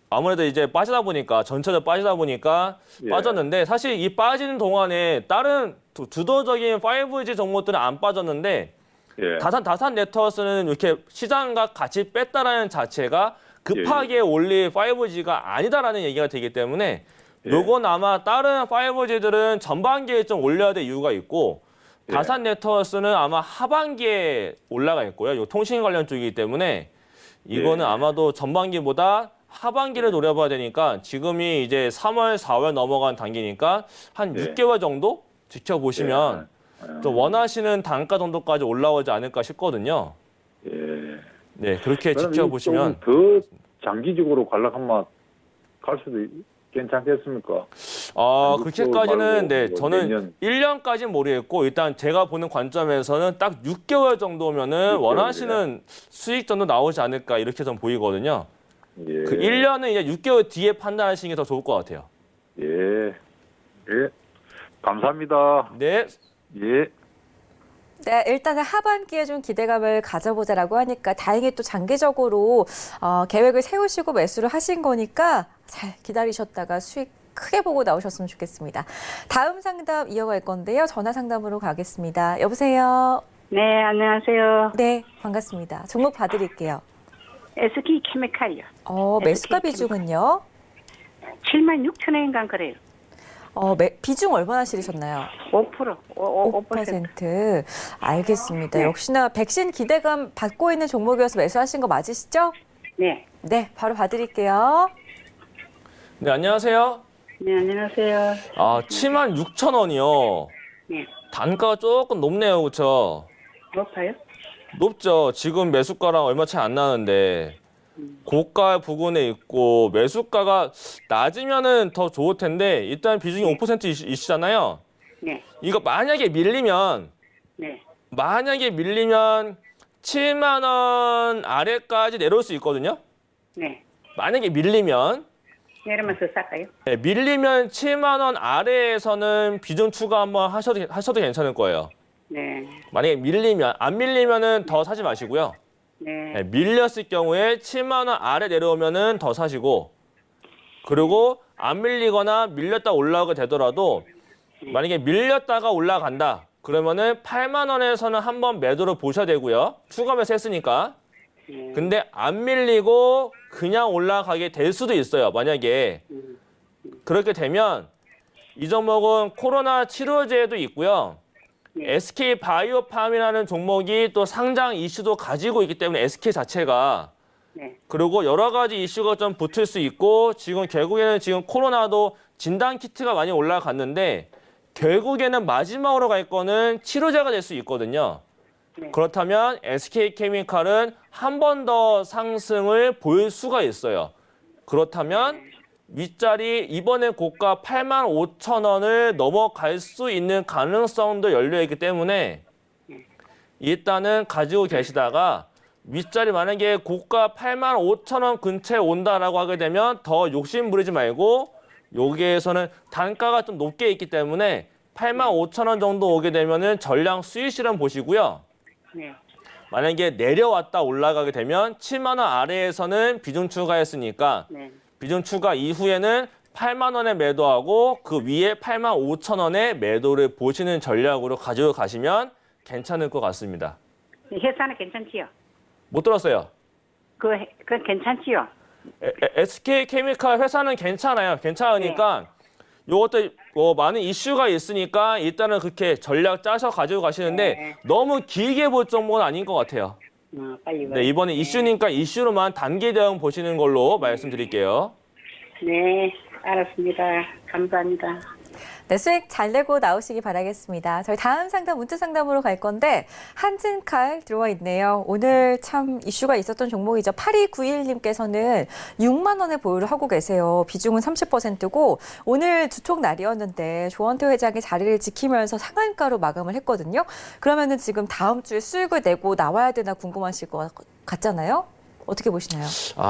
아무래도 이제 빠지다 보니까 전체적으로 빠지다 보니까 예. 빠졌는데 사실 이 빠지는 동안에 다른 주도적인 5G 종목들은 안 빠졌는데 예. 다산 네트워스는 이렇게 시장과 같이 뺐다라는 자체가 급하게 올릴 5G가 아니다라는 얘기가 되기 때문에 예. 요건 아마 다른 5G들은 전반기에 좀 올려야 될 이유가 있고 예. 다산 네트워크는 아마 하반기에 올라가 있고요. 요 통신 관련 쪽이기 때문에 이거는 예. 아마도 전반기보다 하반기를 노려봐야 되니까 지금이 이제 3월, 4월 넘어간 단계니까 한 예. 6개월 정도 지켜보시면 또 원하시는 단가 정도까지 올라오지 않을까 싶거든요. 예. 네, 그렇게 그럼 지켜보시면 더 장기적으로 관람하면 갈 수도 괜찮겠습니까? 그렇게까지는 네, 뭐 저는 내년. 1년까지는 모르겠고 일단 제가 보는 관점에서는 딱 6개월 정도면은 6개월, 원하시는 수익 정도 나오지 않을까 이렇게 좀 보이거든요. 예. 그 1년은 이제 6개월 뒤에 판단하시는 게 더 좋을 것 같아요. 예. 예. 감사합니다. 네. 예. 네, 일단은 하반기에 좀 기대감을 가져보자라고 하니까 다행히 또 장기적으로 계획을 세우시고 매수를 하신 거니까 잘 기다리셨다가 수익 크게 보고 나오셨으면 좋겠습니다. 다음 상담 이어갈 건데요. 전화 상담으로 가겠습니다. 여보세요. 네, 안녕하세요. 네, 반갑습니다. 종목 봐드릴게요. SK 케미칼이요. 매수가 비중은요? 76,000원인가 그래요. 비중 얼마나 실으셨나요? 5%. 5%. 알겠습니다. 네. 역시나 백신 기대감 받고 있는 종목이어서 매수하신 거 맞으시죠? 네. 네, 바로 봐드릴게요. 네, 안녕하세요. 네, 안녕하세요. 76,000원이요. 네. 단가가 조금 높네요. 그렇죠? 높아요? 높죠. 지금 매수가랑 얼마 차이 안 나는데 고가 부근에 있고 매수가가 낮으면은 더 좋을 텐데 일단 비중이 5% 이시잖아요. 네. 이거 만약에 밀리면 네. 7만 원 아래까지 내려올 수 있거든요. 네. 만약에 밀리면 내려면서 쌀까요? 네, 밀리면 7만 원 아래에서는 비중 추가 한번 하셔도 괜찮을 거예요. 네. 만약에 밀리면 안 밀리면은 더 사지 마시고요. 네. 네, 밀렸을 경우에 7만 원 아래 내려오면은 더 사시고 그리고 안 밀리거나 밀렸다 올라오게 되더라도 만약에 밀렸다가 올라간다 그러면은 8만 원에서는 한번 매도를 보셔야 되고요. 추가 매수 했으니까. 네. 근데 안 밀리고 그냥 올라가게 될 수도 있어요. 만약에 그렇게 되면 이 종목은 코로나 치료제도 있고요. 네. SK 바이오팜이라는 종목이 또 상장 이슈도 가지고 있기 때문에 SK 자체가 네. 그리고 여러 가지 이슈가 좀 붙을 수 있고 지금 결국에는 지금 코로나도 진단 키트가 많이 올라갔는데 결국에는 마지막으로 갈 거는 치료제가 될 수 있거든요. 네. 그렇다면 SK케미칼은 한 번 더 상승을 보일 수가 있어요. 그렇다면 윗자리 이번에 고가 85,000원을 넘어갈 수 있는 가능성도 열려있기 때문에 일단은 가지고 계시다가 윗자리 만약에 고가 85,000원 근처에 온다라고 하게 되면 더 욕심 부리지 말고 여기에서는 단가가 좀 높게 있기 때문에 85,000원 정도 오게 되면은 전량 수익 실험 보시고요. 네. 만약에 내려왔다 올라가게 되면 7만 원 아래에서는 비중 추가했으니까 네. 비중 추가 이후에는 8만 원에 매도하고 그 위에 8만 5천 원에 매도를 보시는 전략으로 가지고 가시면 괜찮을 것 같습니다. 회사는 괜찮지요? 못 들었어요. 그건 괜찮지요? SK케미칼 회사는 괜찮아요. 괜찮으니까 요것도 많은 이슈가 있으니까 일단은 그렇게 전략 짜서 가지고 가시는데 네. 너무 길게 볼 정도는 아닌 것 같아요. 빨리 네, 이번에 이슈니까 이슈로만 단기 대응 보시는 걸로 말씀드릴게요. 네, 알았습니다. 감사합니다. 네, 수익 잘 내고 나오시기 바라겠습니다. 저희 다음 상담 문자 상담으로 갈 건데 한진칼 들어와 있네요. 오늘 참 이슈가 있었던 종목이죠. 8291님께서는 6만 원에 보유를 하고 계세요. 비중은 30%고 오늘 주총 날이었는데 조원태 회장이 자리를 지키면서 상한가로 마감을 했거든요. 그러면은 지금 다음 주에 수익을 내고 나와야 되나 궁금하실 것 같잖아요. 어떻게 보시나요?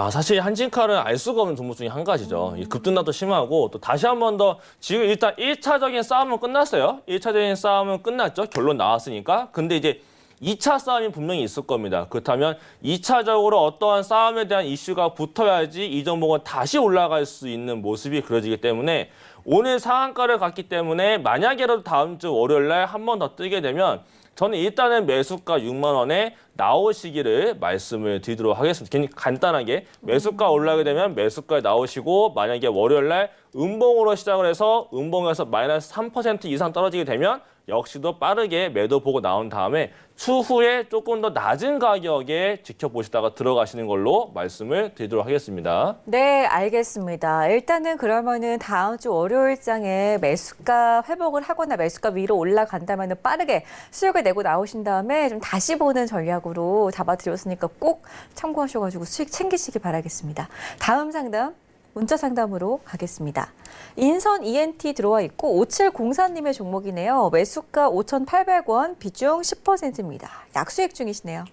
사실 한진칼은 알 수가 없는 종목 중에 한 가지죠. 이 급등락도 심하고 또 다시 한 번 더 지금 일단 1차적인 싸움은 끝났어요. 1차적인 싸움은 끝났죠. 결론 나왔으니까. 근데 이제 2차 싸움이 분명히 있을 겁니다. 그렇다면 2차적으로 어떠한 싸움에 대한 이슈가 붙어야지 이 종목은 다시 올라갈 수 있는 모습이 그려지기 때문에 오늘 상한가를 갔기 때문에 만약에라도 다음 주 월요일 날 한 번 더 뜨게 되면 저는 일단은 매수가 6만 원에 나오시기를 말씀을 드리도록 하겠습니다. 굉장히 간단하게 매수가 올라가게 되면 매수가에 나오시고 만약에 월요일 날 음봉으로 시작을 해서 음봉에서 마이너스 3% 이상 떨어지게 되면 역시도 빠르게 매도 보고 나온 다음에 추후에 조금 더 낮은 가격에 지켜보시다가 들어가시는 걸로 말씀을 드리도록 하겠습니다. 네, 알겠습니다. 일단은 그러면은 다음 주 월요일장에 매수가 회복을 하거나 매수가 위로 올라간다면은 빠르게 수익을 내고 나오신 다음에 좀 다시 보는 전략으로 잡아드렸으니까 꼭 참고하셔가지고 수익 챙기시기 바라겠습니다. 다음 상담. 문자 상담으로 가겠습니다. 인선 ENT 들어와 있고 5704님의 종목이네요. 매수가 5,800원, 비중 10%입니다. 약수익 중이시네요.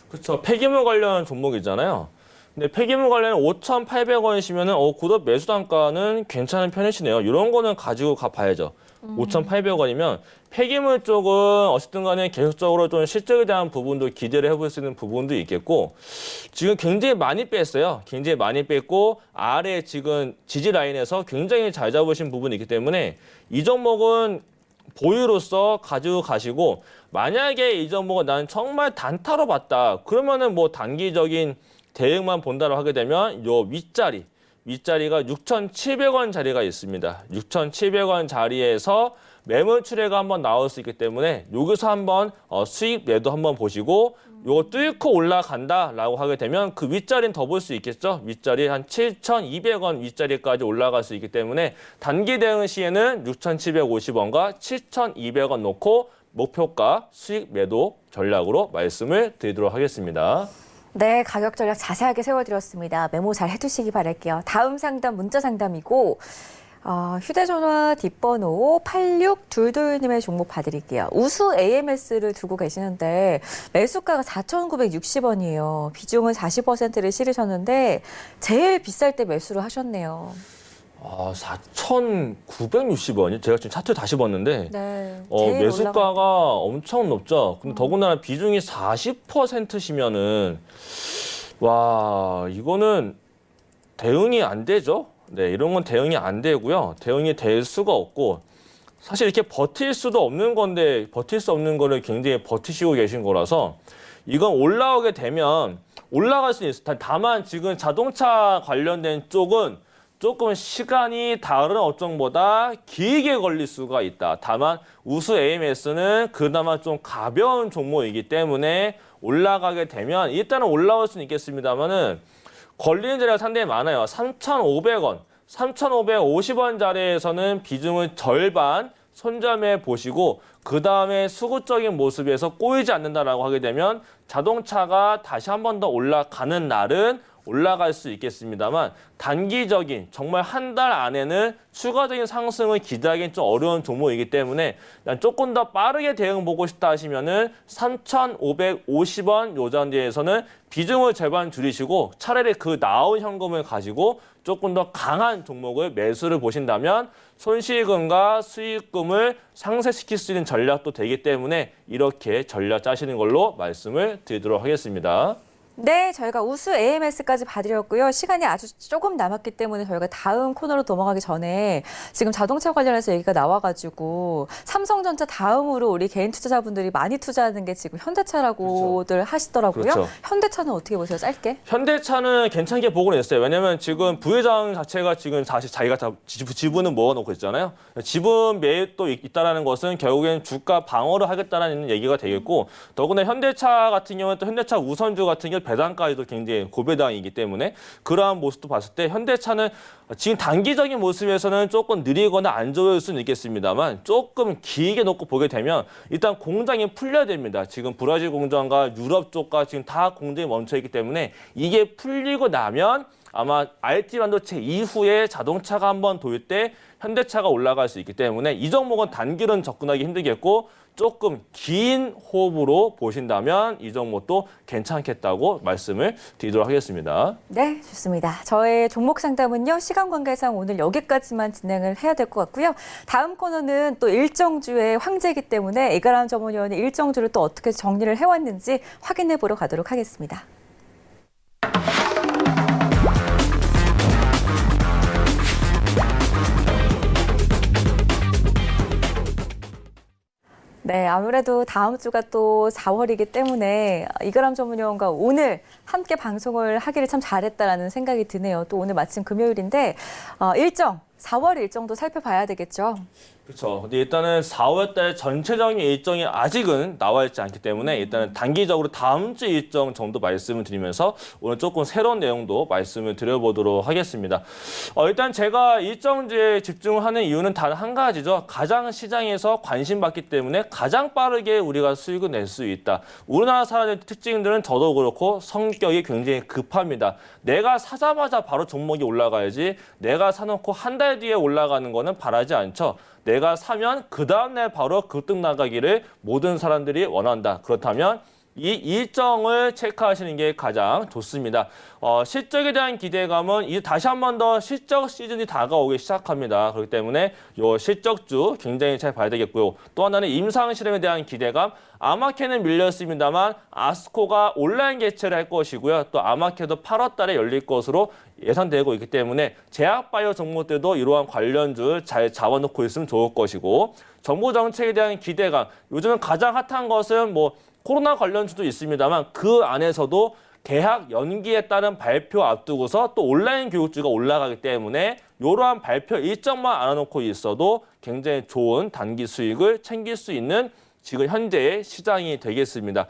그렇죠. 폐기물 관련 종목이잖아요. 근데 폐기물 관련 5,800원이시면은 고도 매수 단가는 괜찮은 편이시네요. 이런 거는 가지고 가봐야죠. 5,800원이면 폐기물 쪽은 어쨌든 간에 계속적으로 좀 실적에 대한 부분도 기대를 해볼 수 있는 부분도 있겠고 지금 굉장히 많이 뺐어요. 굉장히 많이 뺐고 아래 지금 지지 라인에서 굉장히 잘 잡으신 부분이 있기 때문에 이 종목은 보유로서 가지고 가시고 만약에 이 종목을 난 정말 단타로 봤다. 그러면은 뭐 단기적인 대응만 본다고 하게 되면 요 윗자리가 6,700원 자리가 있습니다. 6,700원 자리에서 매물 출회가 한번 나올 수 있기 때문에 여기서 한번 수익 매도 한번 보시고 요거 뚫고 올라간다라고 하게 되면 그 윗자리는 더 볼 수 있겠죠. 윗자리 한 7,200원 윗자리까지 올라갈 수 있기 때문에 단기 대응 시에는 6,750원과 7,200원 놓고 목표가 수익 매도 전략으로 말씀을 드리도록 하겠습니다. 네, 가격 전략 자세하게 세워드렸습니다. 메모 잘 해두시기 바랄게요. 다음 상담 문자 상담이고 휴대전화 뒷번호 8622님의 종목 봐드릴게요. 우수 AMS를 두고 계시는데 매수가가 4,960원이에요. 비중은 40%를 실으셨는데 제일 비쌀 때 매수를 하셨네요. 4,960원이 제가 지금 차트 다시 봤는데 네, 매수가가 엄청 높죠. 근데 더군다나 비중이 40%시면은 와 이거는 대응이 안 되죠. 네, 이런 건 대응이 안 되고요. 대응이 될 수가 없고 사실 이렇게 버틸 수도 없는 건데 버틸 수 없는 거를 굉장히 버티시고 계신 거라서 이건 올라오게 되면 올라갈 수는 있어요. 다만 지금 자동차 관련된 쪽은 조금 시간이 다른 업종보다 길게 걸릴 수가 있다. 다만 우수 AMS는 그나마 좀 가벼운 종목이기 때문에 올라가게 되면 일단은 올라올 수는 있겠습니다만은 걸리는 자리가 상당히 많아요. 3,500원, 3,550원 자리에서는 비중을 절반 손절해 보시고 그 다음에 수급적인 모습에서 꼬이지 않는다라고 하게 되면 자동차가 다시 한 번 더 올라가는 날은 올라갈 수 있겠습니다만 단기적인 정말 한 달 안에는 추가적인 상승을 기대하기는 좀 어려운 종목이기 때문에 조금 더 빠르게 대응 보고 싶다 하시면은 3,550원 요 잔디에서는 비중을 절반 줄이시고 차라리 그 나온 현금을 가지고 조금 더 강한 종목을 매수를 보신다면 손실금과 수익금을 상쇄시킬 수 있는 전략도 되기 때문에 이렇게 전략 짜시는 걸로 말씀을 드리도록 하겠습니다. 네, 저희가 우수 AMS까지 봐드렸고요. 시간이 아주 조금 남았기 때문에 저희가 다음 코너로 넘어가기 전에 지금 자동차 관련해서 얘기가 나와가지고 삼성전자 다음으로 우리 개인 투자자분들이 많이 투자하는 게 지금 현대차라고들 하시더라고요. 그렇죠. 현대차는 어떻게 보세요? 짧게? 현대차는 괜찮게 보고는 있어요. 왜냐면 지금 부회장 자체가 지금 사실 자기가 다 지분은 모아놓고 있잖아요. 지분 매입도 있다라는 것은 결국엔 주가 방어를 하겠다라는 얘기가 되겠고 더구나 현대차 같은 경우는 또 현대차 우선주 같은 경우 배당까지도 굉장히 고배당이기 때문에 그러한 모습도 봤을 때 현대차는 지금 단기적인 모습에서는 조금 느리거나 안 좋을 수는 있겠습니다만 조금 길게 놓고 보게 되면 일단 공장이 풀려야 됩니다. 지금 브라질 공장과 유럽 쪽과 지금 다 공장이 멈춰 있기 때문에 이게 풀리고 나면 아마 RT 반도체 이후에 자동차가 한번 돌 때 현대차가 올라갈 수 있기 때문에 이 종목은 단기로는 접근하기 힘들겠고 조금 긴 호흡으로 보신다면 이 종목도 괜찮겠다고 말씀을 드리도록 하겠습니다. 네, 좋습니다. 저의 종목 상담은요, 시간 관계상 오늘 여기까지만 진행을 해야 될 것 같고요. 다음 코너는 또 일정주의 황제이기 때문에 이가람 전문위원이 일정주를 또 어떻게 정리를 해왔는지 확인해 보러 가도록 하겠습니다. 네, 네, 아무래도 다음 주가 또 4월이기 때문에 이가람 전문위원과 오늘 함께 방송을 하기를 참 잘했다라는 생각이 드네요. 또 오늘 마침 금요일인데 4월 일정도 살펴봐야 되겠죠. 그렇죠. 근데 일단은 4월달 전체적인 일정이 아직은 나와 있지 않기 때문에 일단은 단기적으로 다음 주 일정 정도 말씀을 드리면서 오늘 조금 새로운 내용도 말씀을 드려보도록 하겠습니다. 일단 제가 일정주에 집중하는 이유는 단 한 가지죠. 가장 시장에서 관심받기 때문에 가장 빠르게 우리가 수익을 낼 수 있다. 우리나라 사람의 특징들은 저도 그렇고 성격이 굉장히 급합니다. 내가 사자마자 바로 종목이 올라가야지 내가 사놓고 한 달 뒤에 올라가는 거는 바라지 않죠. 내가 사면 그 다음날 바로 급등 나가기를 모든 사람들이 원한다. 그렇다면 이 일정을 체크하시는 게 가장 좋습니다. 실적에 대한 기대감은 이제 다시 한 번 더 실적 시즌이 다가오기 시작합니다. 그렇기 때문에 이 실적주 굉장히 잘 봐야 되겠고요. 또 하나는 임상 실험에 대한 기대감. 아마케는 밀렸습니다만 아스코가 온라인 개최를 할 것이고요. 또 아마케도 8월 달에 열릴 것으로 예상되고 있기 때문에 제약바이오 종목들도 이러한 관련주 잘 잡아놓고 있으면 좋을 것이고 정부 정책에 대한 기대감. 요즘은 가장 핫한 것은 코로나 관련주도 있습니다만 그 안에서도 개학 연기에 따른 발표 앞두고서 또 온라인 교육주가 올라가기 때문에 이러한 발표 일정만 알아놓고 있어도 굉장히 좋은 단기 수익을 챙길 수 있는 지금 현재의 시장이 되겠습니다.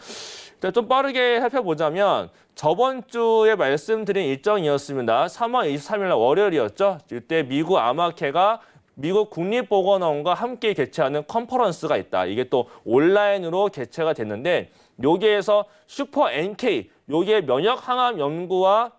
일단 좀 빠르게 살펴보자면 저번 주에 말씀드린 일정이었습니다. 3월 23일 날 월요일이었죠. 이때 미국 아마케가 미국 국립보건원과 함께 개최하는 컨퍼런스가 있다. 이게 또 온라인으로 개최가 됐는데 여기에서 슈퍼 NK, 여기에 면역 항암 연구와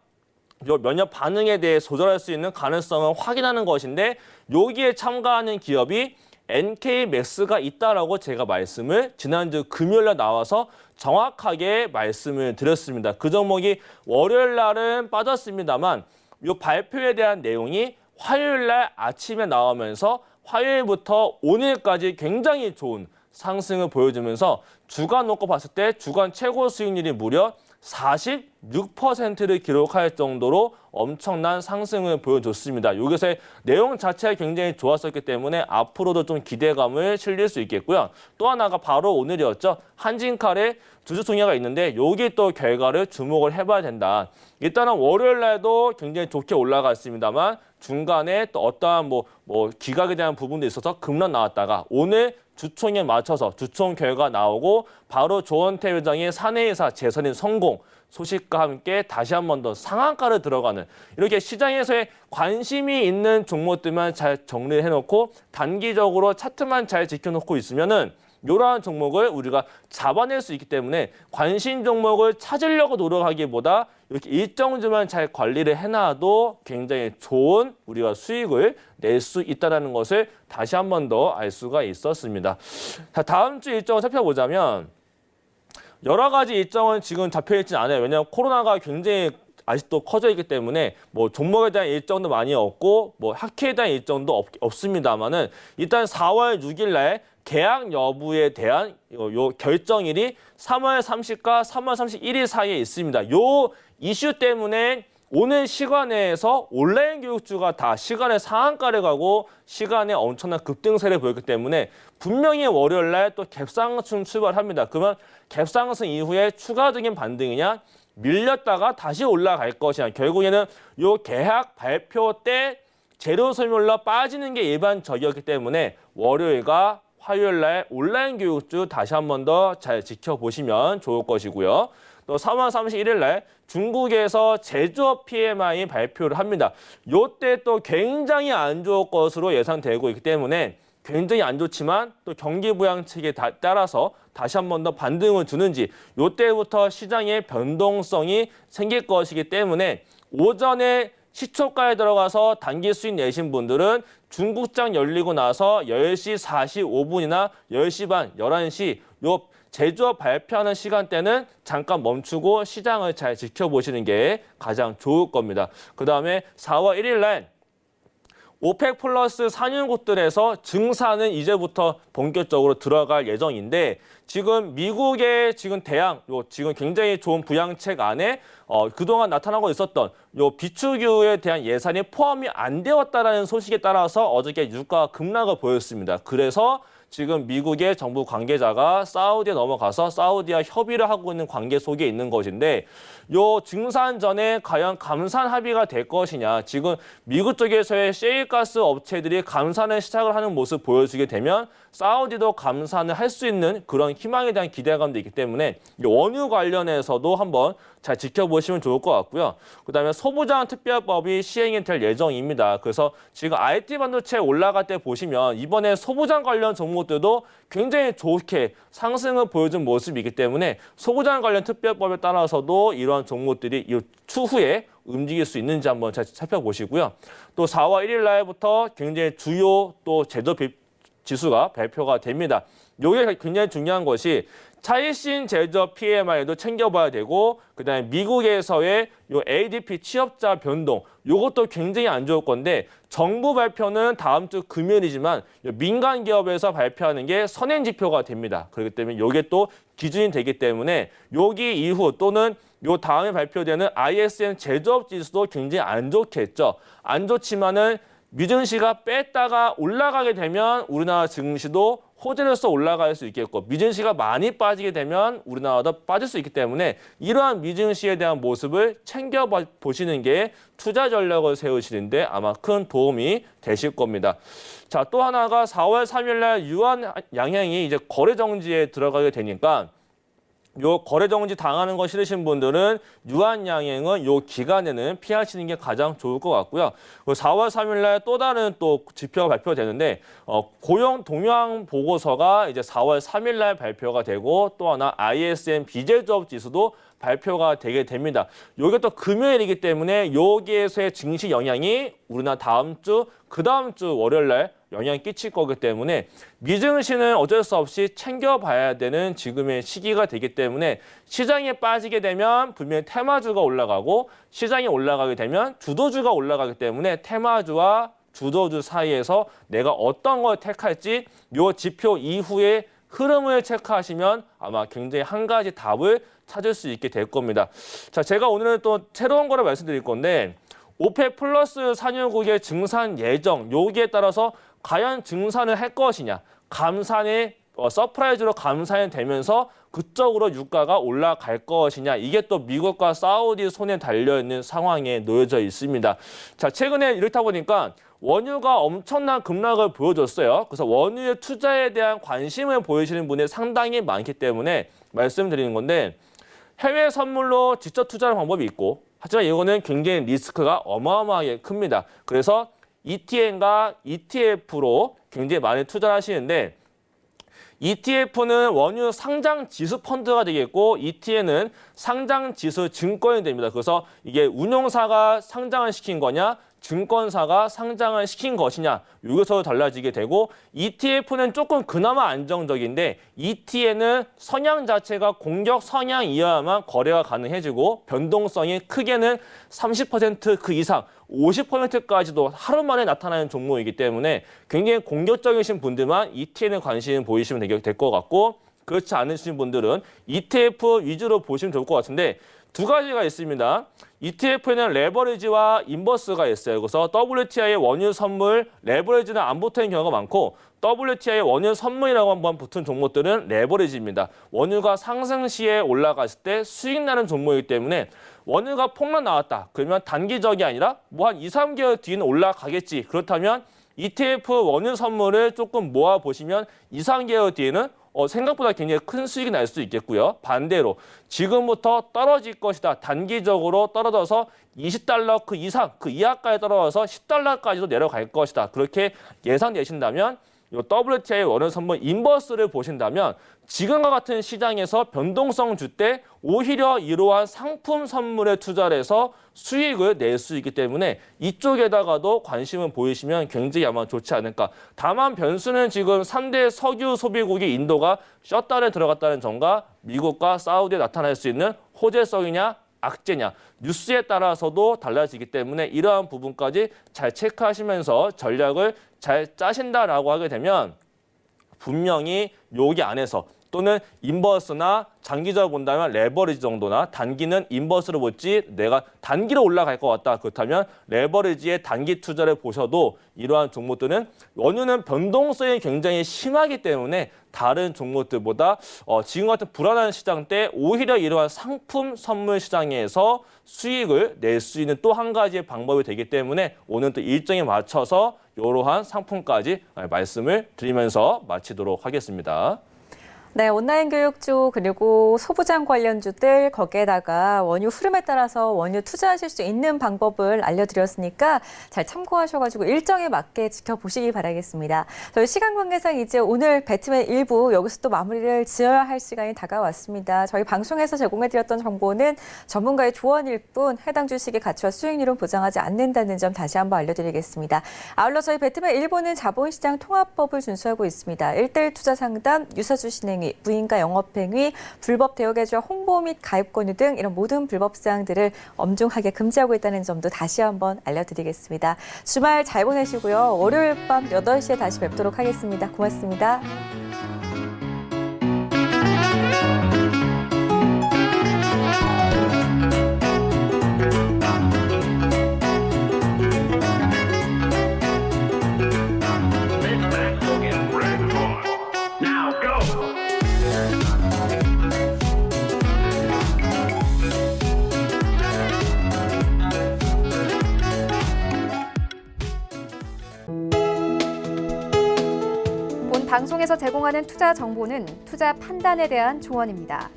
면역 반응에 대해 조절할 수 있는 가능성을 확인하는 것인데 여기에 참가하는 기업이 NK맥스가 있다라고 제가 말씀을 지난주 금요일 날 나와서 정확하게 말씀을 드렸습니다. 그 종목이 월요일 날은 빠졌습니다만 이 발표에 대한 내용이 화요일 날 아침에 나오면서 화요일부터 오늘까지 굉장히 좋은 상승을 보여주면서 주간 놓고 봤을 때 주간 최고 수익률이 무려 46%를 기록할 정도로 엄청난 상승을 보여줬습니다. 여기서의 내용 자체가 굉장히 좋았었기 때문에 앞으로도 좀 기대감을 실릴 수 있겠고요. 또 하나가 바로 오늘이었죠. 한진칼의 주주총회가 있는데 여기 또 결과를 주목을 해봐야 된다. 일단은 월요일 날도 굉장히 좋게 올라갔습니다만 중간에 또 어떠한 기각에 대한 부분도 있어서 급락 나왔다가 오늘 주총에 맞춰서 주총 결과 나오고 바로 조원태 회장의 사내이사 재선인 성공 소식과 함께 다시 한 번 더 상한가를 들어가는 이렇게 시장에서의 관심이 있는 종목들만 잘 정리를 해놓고 단기적으로 차트만 잘 지켜놓고 있으면은 이러한 종목을 우리가 잡아낼 수 있기 때문에 관심 종목을 찾으려고 노력하기보다 이렇게 일정주만 잘 관리를 해놔도 굉장히 좋은 우리가 수익을 낼 수 있다는 것을 다시 한 번 더 알 수가 있었습니다. 자, 다음 주 일정을 살펴보자면 여러 가지 일정은 지금 잡혀있지는 않아요. 왜냐하면 코로나가 굉장히 아직도 커져 있기 때문에 종목에 대한 일정도 많이 없고 학회에 대한 일정도 없습니다만은 일단 4월 6일 날 계약 여부에 대한 요 결정일이 3월 30일과 3월 31일 사이에 있습니다. 요 이슈 때문에 오늘 시간에서 온라인 교육주가 다 시간에 상한가를 가고 시간에 엄청난 급등세를 보였기 때문에 분명히 월요일 날 또 갭상승 출발합니다. 그러면 갭상승 이후에 추가적인 반등이냐 밀렸다가 다시 올라갈 것이냐 결국에는 요 계약 발표 때 재료 소멸로 빠지는 게 일반적이었기 때문에 월요일과 화요일 날 온라인 교육주 다시 한 번 더 잘 지켜보시면 좋을 것이고요. 또 3월 31일 날 중국에서 제조업 PMI 발표를 합니다. 이때 또 굉장히 안 좋을 것으로 예상되고 있기 때문에 굉장히 안 좋지만 또 경기 부양책에 따라서 다시 한 번 더 반등을 주는지 이때부터 시장의 변동성이 생길 것이기 때문에 오전에 시초가에 들어가서 단기 수익 내신 분들은 중국장 열리고 나서 10시 45분이나 10시 반, 11시 요 제조업 발표하는 시간대는 잠깐 멈추고 시장을 잘 지켜보시는 게 가장 좋을 겁니다. 그다음에 4월 1일 날 오펙 플러스 산유국들에서 증산은 이제부터 본격적으로 들어갈 예정인데 지금 미국의 지금 지금 굉장히 좋은 부양책 안에 그동안 나타나고 있었던 요 비축유에 대한 예산이 포함이 안 되었다라는 소식에 따라서 어저께 유가가 급락을 보였습니다. 그래서 지금 미국의 정부 관계자가 사우디에 넘어가서 사우디와 협의를 하고 있는 관계 속에 있는 것인데 요 증산 전에 과연 감산 합의가 될 것이냐. 지금 미국 쪽에서의 셰일가스 업체들이 감산을 시작을 하는 모습 보여주게 되면 사우디도 감산을 할 수 있는 그런 희망에 대한 기대감도 있기 때문에 원유 관련해서도 한번 잘 지켜보시면 좋을 것 같고요. 그다음에 소부장 특별법이 시행이 될 예정입니다. 그래서 지금 IT 반도체 올라갈 때 보시면 이번에 소부장 관련 종목들도 굉장히 좋게 상승을 보여준 모습이기 때문에 소부장 관련 특별법에 따라서도 이러한 종목들이 이 추후에 움직일 수 있는지 한번 잘 살펴보시고요. 또 4월 1일 날부터 굉장히 주요 또 제조업 지수가 발표가 됩니다. 이게 굉장히 중요한 것이 차이신 제조업 PMI도 챙겨봐야 되고 그다음에 미국에서의 요 ADP 취업자 변동 이것도 굉장히 안 좋을 건데 정부 발표는 다음 주 금요일이지만 민간 기업에서 발표하는 게 선행 지표가 됩니다. 그렇기 때문에 이게 또 기준이 되기 때문에 여기 이후 또는 요 다음에 발표되는 ISM 제조업 지수도 굉장히 안 좋겠죠. 안 좋지만은 미증시가 뺐다가 올라가게 되면 우리나라 증시도 호재로서 올라갈 수 있겠고 미증시가 많이 빠지게 되면 우리나라도 빠질 수 있기 때문에 이러한 미증시에 대한 모습을 챙겨보시는 게 투자 전략을 세우시는데 아마 큰 도움이 되실 겁니다. 자, 또 하나가 4월 3일 날 유한 양행이 이제 거래 정지에 들어가게 되니까 요 거래 정지 당하는 거 싫으신 분들은 유한 양행은 요 기간에는 피하시는 게 가장 좋을 것 같고요. 4월 3일 날 또 다른 또 지표가 발표되는데 고용 동향 보고서가 이제 4월 3일 날 발표가 되고 또 하나 ISM 비제조업 지수도 발표가 되게 됩니다. 요게 또 금요일이기 때문에 여기에서의 증시 영향이 우리나라 다음 주, 그 다음 주 월요일 날 영향이 끼칠 거기 때문에 미증시는 어쩔 수 없이 챙겨봐야 되는 지금의 시기가 되기 때문에 시장에 빠지게 되면 분명히 테마주가 올라가고 시장이 올라가게 되면 주도주가 올라가기 때문에 테마주와 주도주 사이에서 내가 어떤 걸 택할지 요 지표 이후에 흐름을 체크하시면 아마 굉장히 한 가지 답을 찾을 수 있게 될 겁니다. 자, 제가 오늘은 또 새로운 거를 말씀드릴 건데 오펙 플러스 산유국의 증산 예정 여기에 따라서 과연 증산을 할 것이냐 감산의 서프라이즈로 감산이 되면서 그쪽으로 유가가 올라갈 것이냐 이게 또 미국과 사우디 손에 달려있는 상황에 놓여져 있습니다. 자, 최근에 이렇다 보니까 원유가 엄청난 급락을 보여줬어요. 그래서 원유의 투자에 대한 관심을 보이시는 분이 상당히 많기 때문에 말씀드리는 건데 해외 선물로 직접 투자하는 방법이 있고 하지만 이거는 굉장히 리스크가 어마어마하게 큽니다. 그래서 ETN과 ETF로 굉장히 많이 투자를 하시는데 ETF는 원유 상장 지수 펀드가 되겠고 ETN은 상장 지수 증권이 됩니다. 그래서 이게 운용사가 상장을 시킨 거냐 증권사가 상장을 시킨 것이냐 여기서 달라지게 되고 ETF는 조금 그나마 안정적인데 ETN은 성향 자체가 공격 성향이어야만 거래가 가능해지고 변동성이 크게는 30% 그 이상 50%까지도 하루 만에 나타나는 종목이기 때문에 굉장히 공격적이신 분들만 ETN에 관심 보이시면 될 것 같고 그렇지 않으신 분들은 ETF 위주로 보시면 좋을 것 같은데 두 가지가 있습니다. ETF에는 레버리지와 인버스가 있어요. 그래서 WTI의 원유 선물, 레버리지는 안 붙는 경우가 많고 WTI의 원유 선물이라고 한번 붙은 종목들은 레버리지입니다. 원유가 상승 시에 올라갔을 때 수익 나는 종목이기 때문에 원유가 폭락 나왔다. 그러면 단기적이 아니라 뭐 한 2, 3개월 뒤는 올라가겠지. 그렇다면 ETF 원유 선물을 조금 모아보시면 2, 3개월 뒤에는 생각보다 굉장히 큰 수익이 날 수 있겠고요. 반대로 지금부터 떨어질 것이다. 단기적으로 떨어져서 $20 그 이상, 그 이하까지 떨어져서 $10까지도 내려갈 것이다. 그렇게 예상되신다면 이 WTI 원유 선물 인버스를 보신다면 지금과 같은 시장에서 변동성 줄 때 오히려 이러한 상품 선물에 투자를 해서 수익을 낼 수 있기 때문에 이쪽에다가도 관심을 보이시면 굉장히 아마 좋지 않을까. 다만 변수는 지금 3대 석유 소비국이 인도가 셧다운에 들어갔다는 점과 미국과 사우디에 나타날 수 있는 호재성이냐 악재냐 뉴스에 따라서도 달라지기 때문에 이러한 부분까지 잘 체크하시면서 전략을 잘 짜신다라고 하게 되면 분명히 여기 안에서 또는 인버스나 장기적으로 본다면 레버리지 정도나 단기는 인버스를 보지 내가 단기로 올라갈 것 같다. 그렇다면 레버리지의 단기 투자를 보셔도 이러한 종목들은 원유는 변동성이 굉장히 심하기 때문에 다른 종목들보다 지금 같은 불안한 시장 때 오히려 이러한 상품 선물 시장에서 수익을 낼 수 있는 또 한 가지의 방법이 되기 때문에 오늘 또 일정에 맞춰서 이러한 상품까지 말씀을 드리면서 마치도록 하겠습니다. 네, 온라인 교육주 그리고 소부장 관련주들 거기에다가 원유 흐름에 따라서 원유 투자하실 수 있는 방법을 알려드렸으니까 잘 참고하셔가지고 일정에 맞게 지켜보시기 바라겠습니다. 저희 시간 관계상 이제 오늘 배트맨 1부 여기서 또 마무리를 지어야 할 시간이 다가왔습니다. 저희 방송에서 제공해드렸던 정보는 전문가의 조언일 뿐 해당 주식의 가치와 수익률은 보장하지 않는다는 점 다시 한번 알려드리겠습니다. 아울러 저희 배트맨 1부는 자본시장 통합법을 준수하고 있습니다. 1:1 투자 상담, 유사주 신행위, 무인가 영업행위, 불법 대여계좌 홍보 및 가입 권유 등 이런 모든 불법 사항들을 엄중하게 금지하고 있다는 점도 다시 한번 알려드리겠습니다. 주말 잘 보내시고요. 월요일 밤 8시에 다시 뵙도록 하겠습니다. 고맙습니다. 본 방송에서 제공하는 투자 정보는 투자 판단에 대한 조언입니다.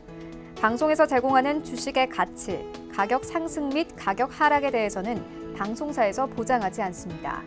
방송에서 제공하는 주식의 가치, 가격 상승 및 가격 하락에 대해서는 방송사에서 보장하지 않습니다.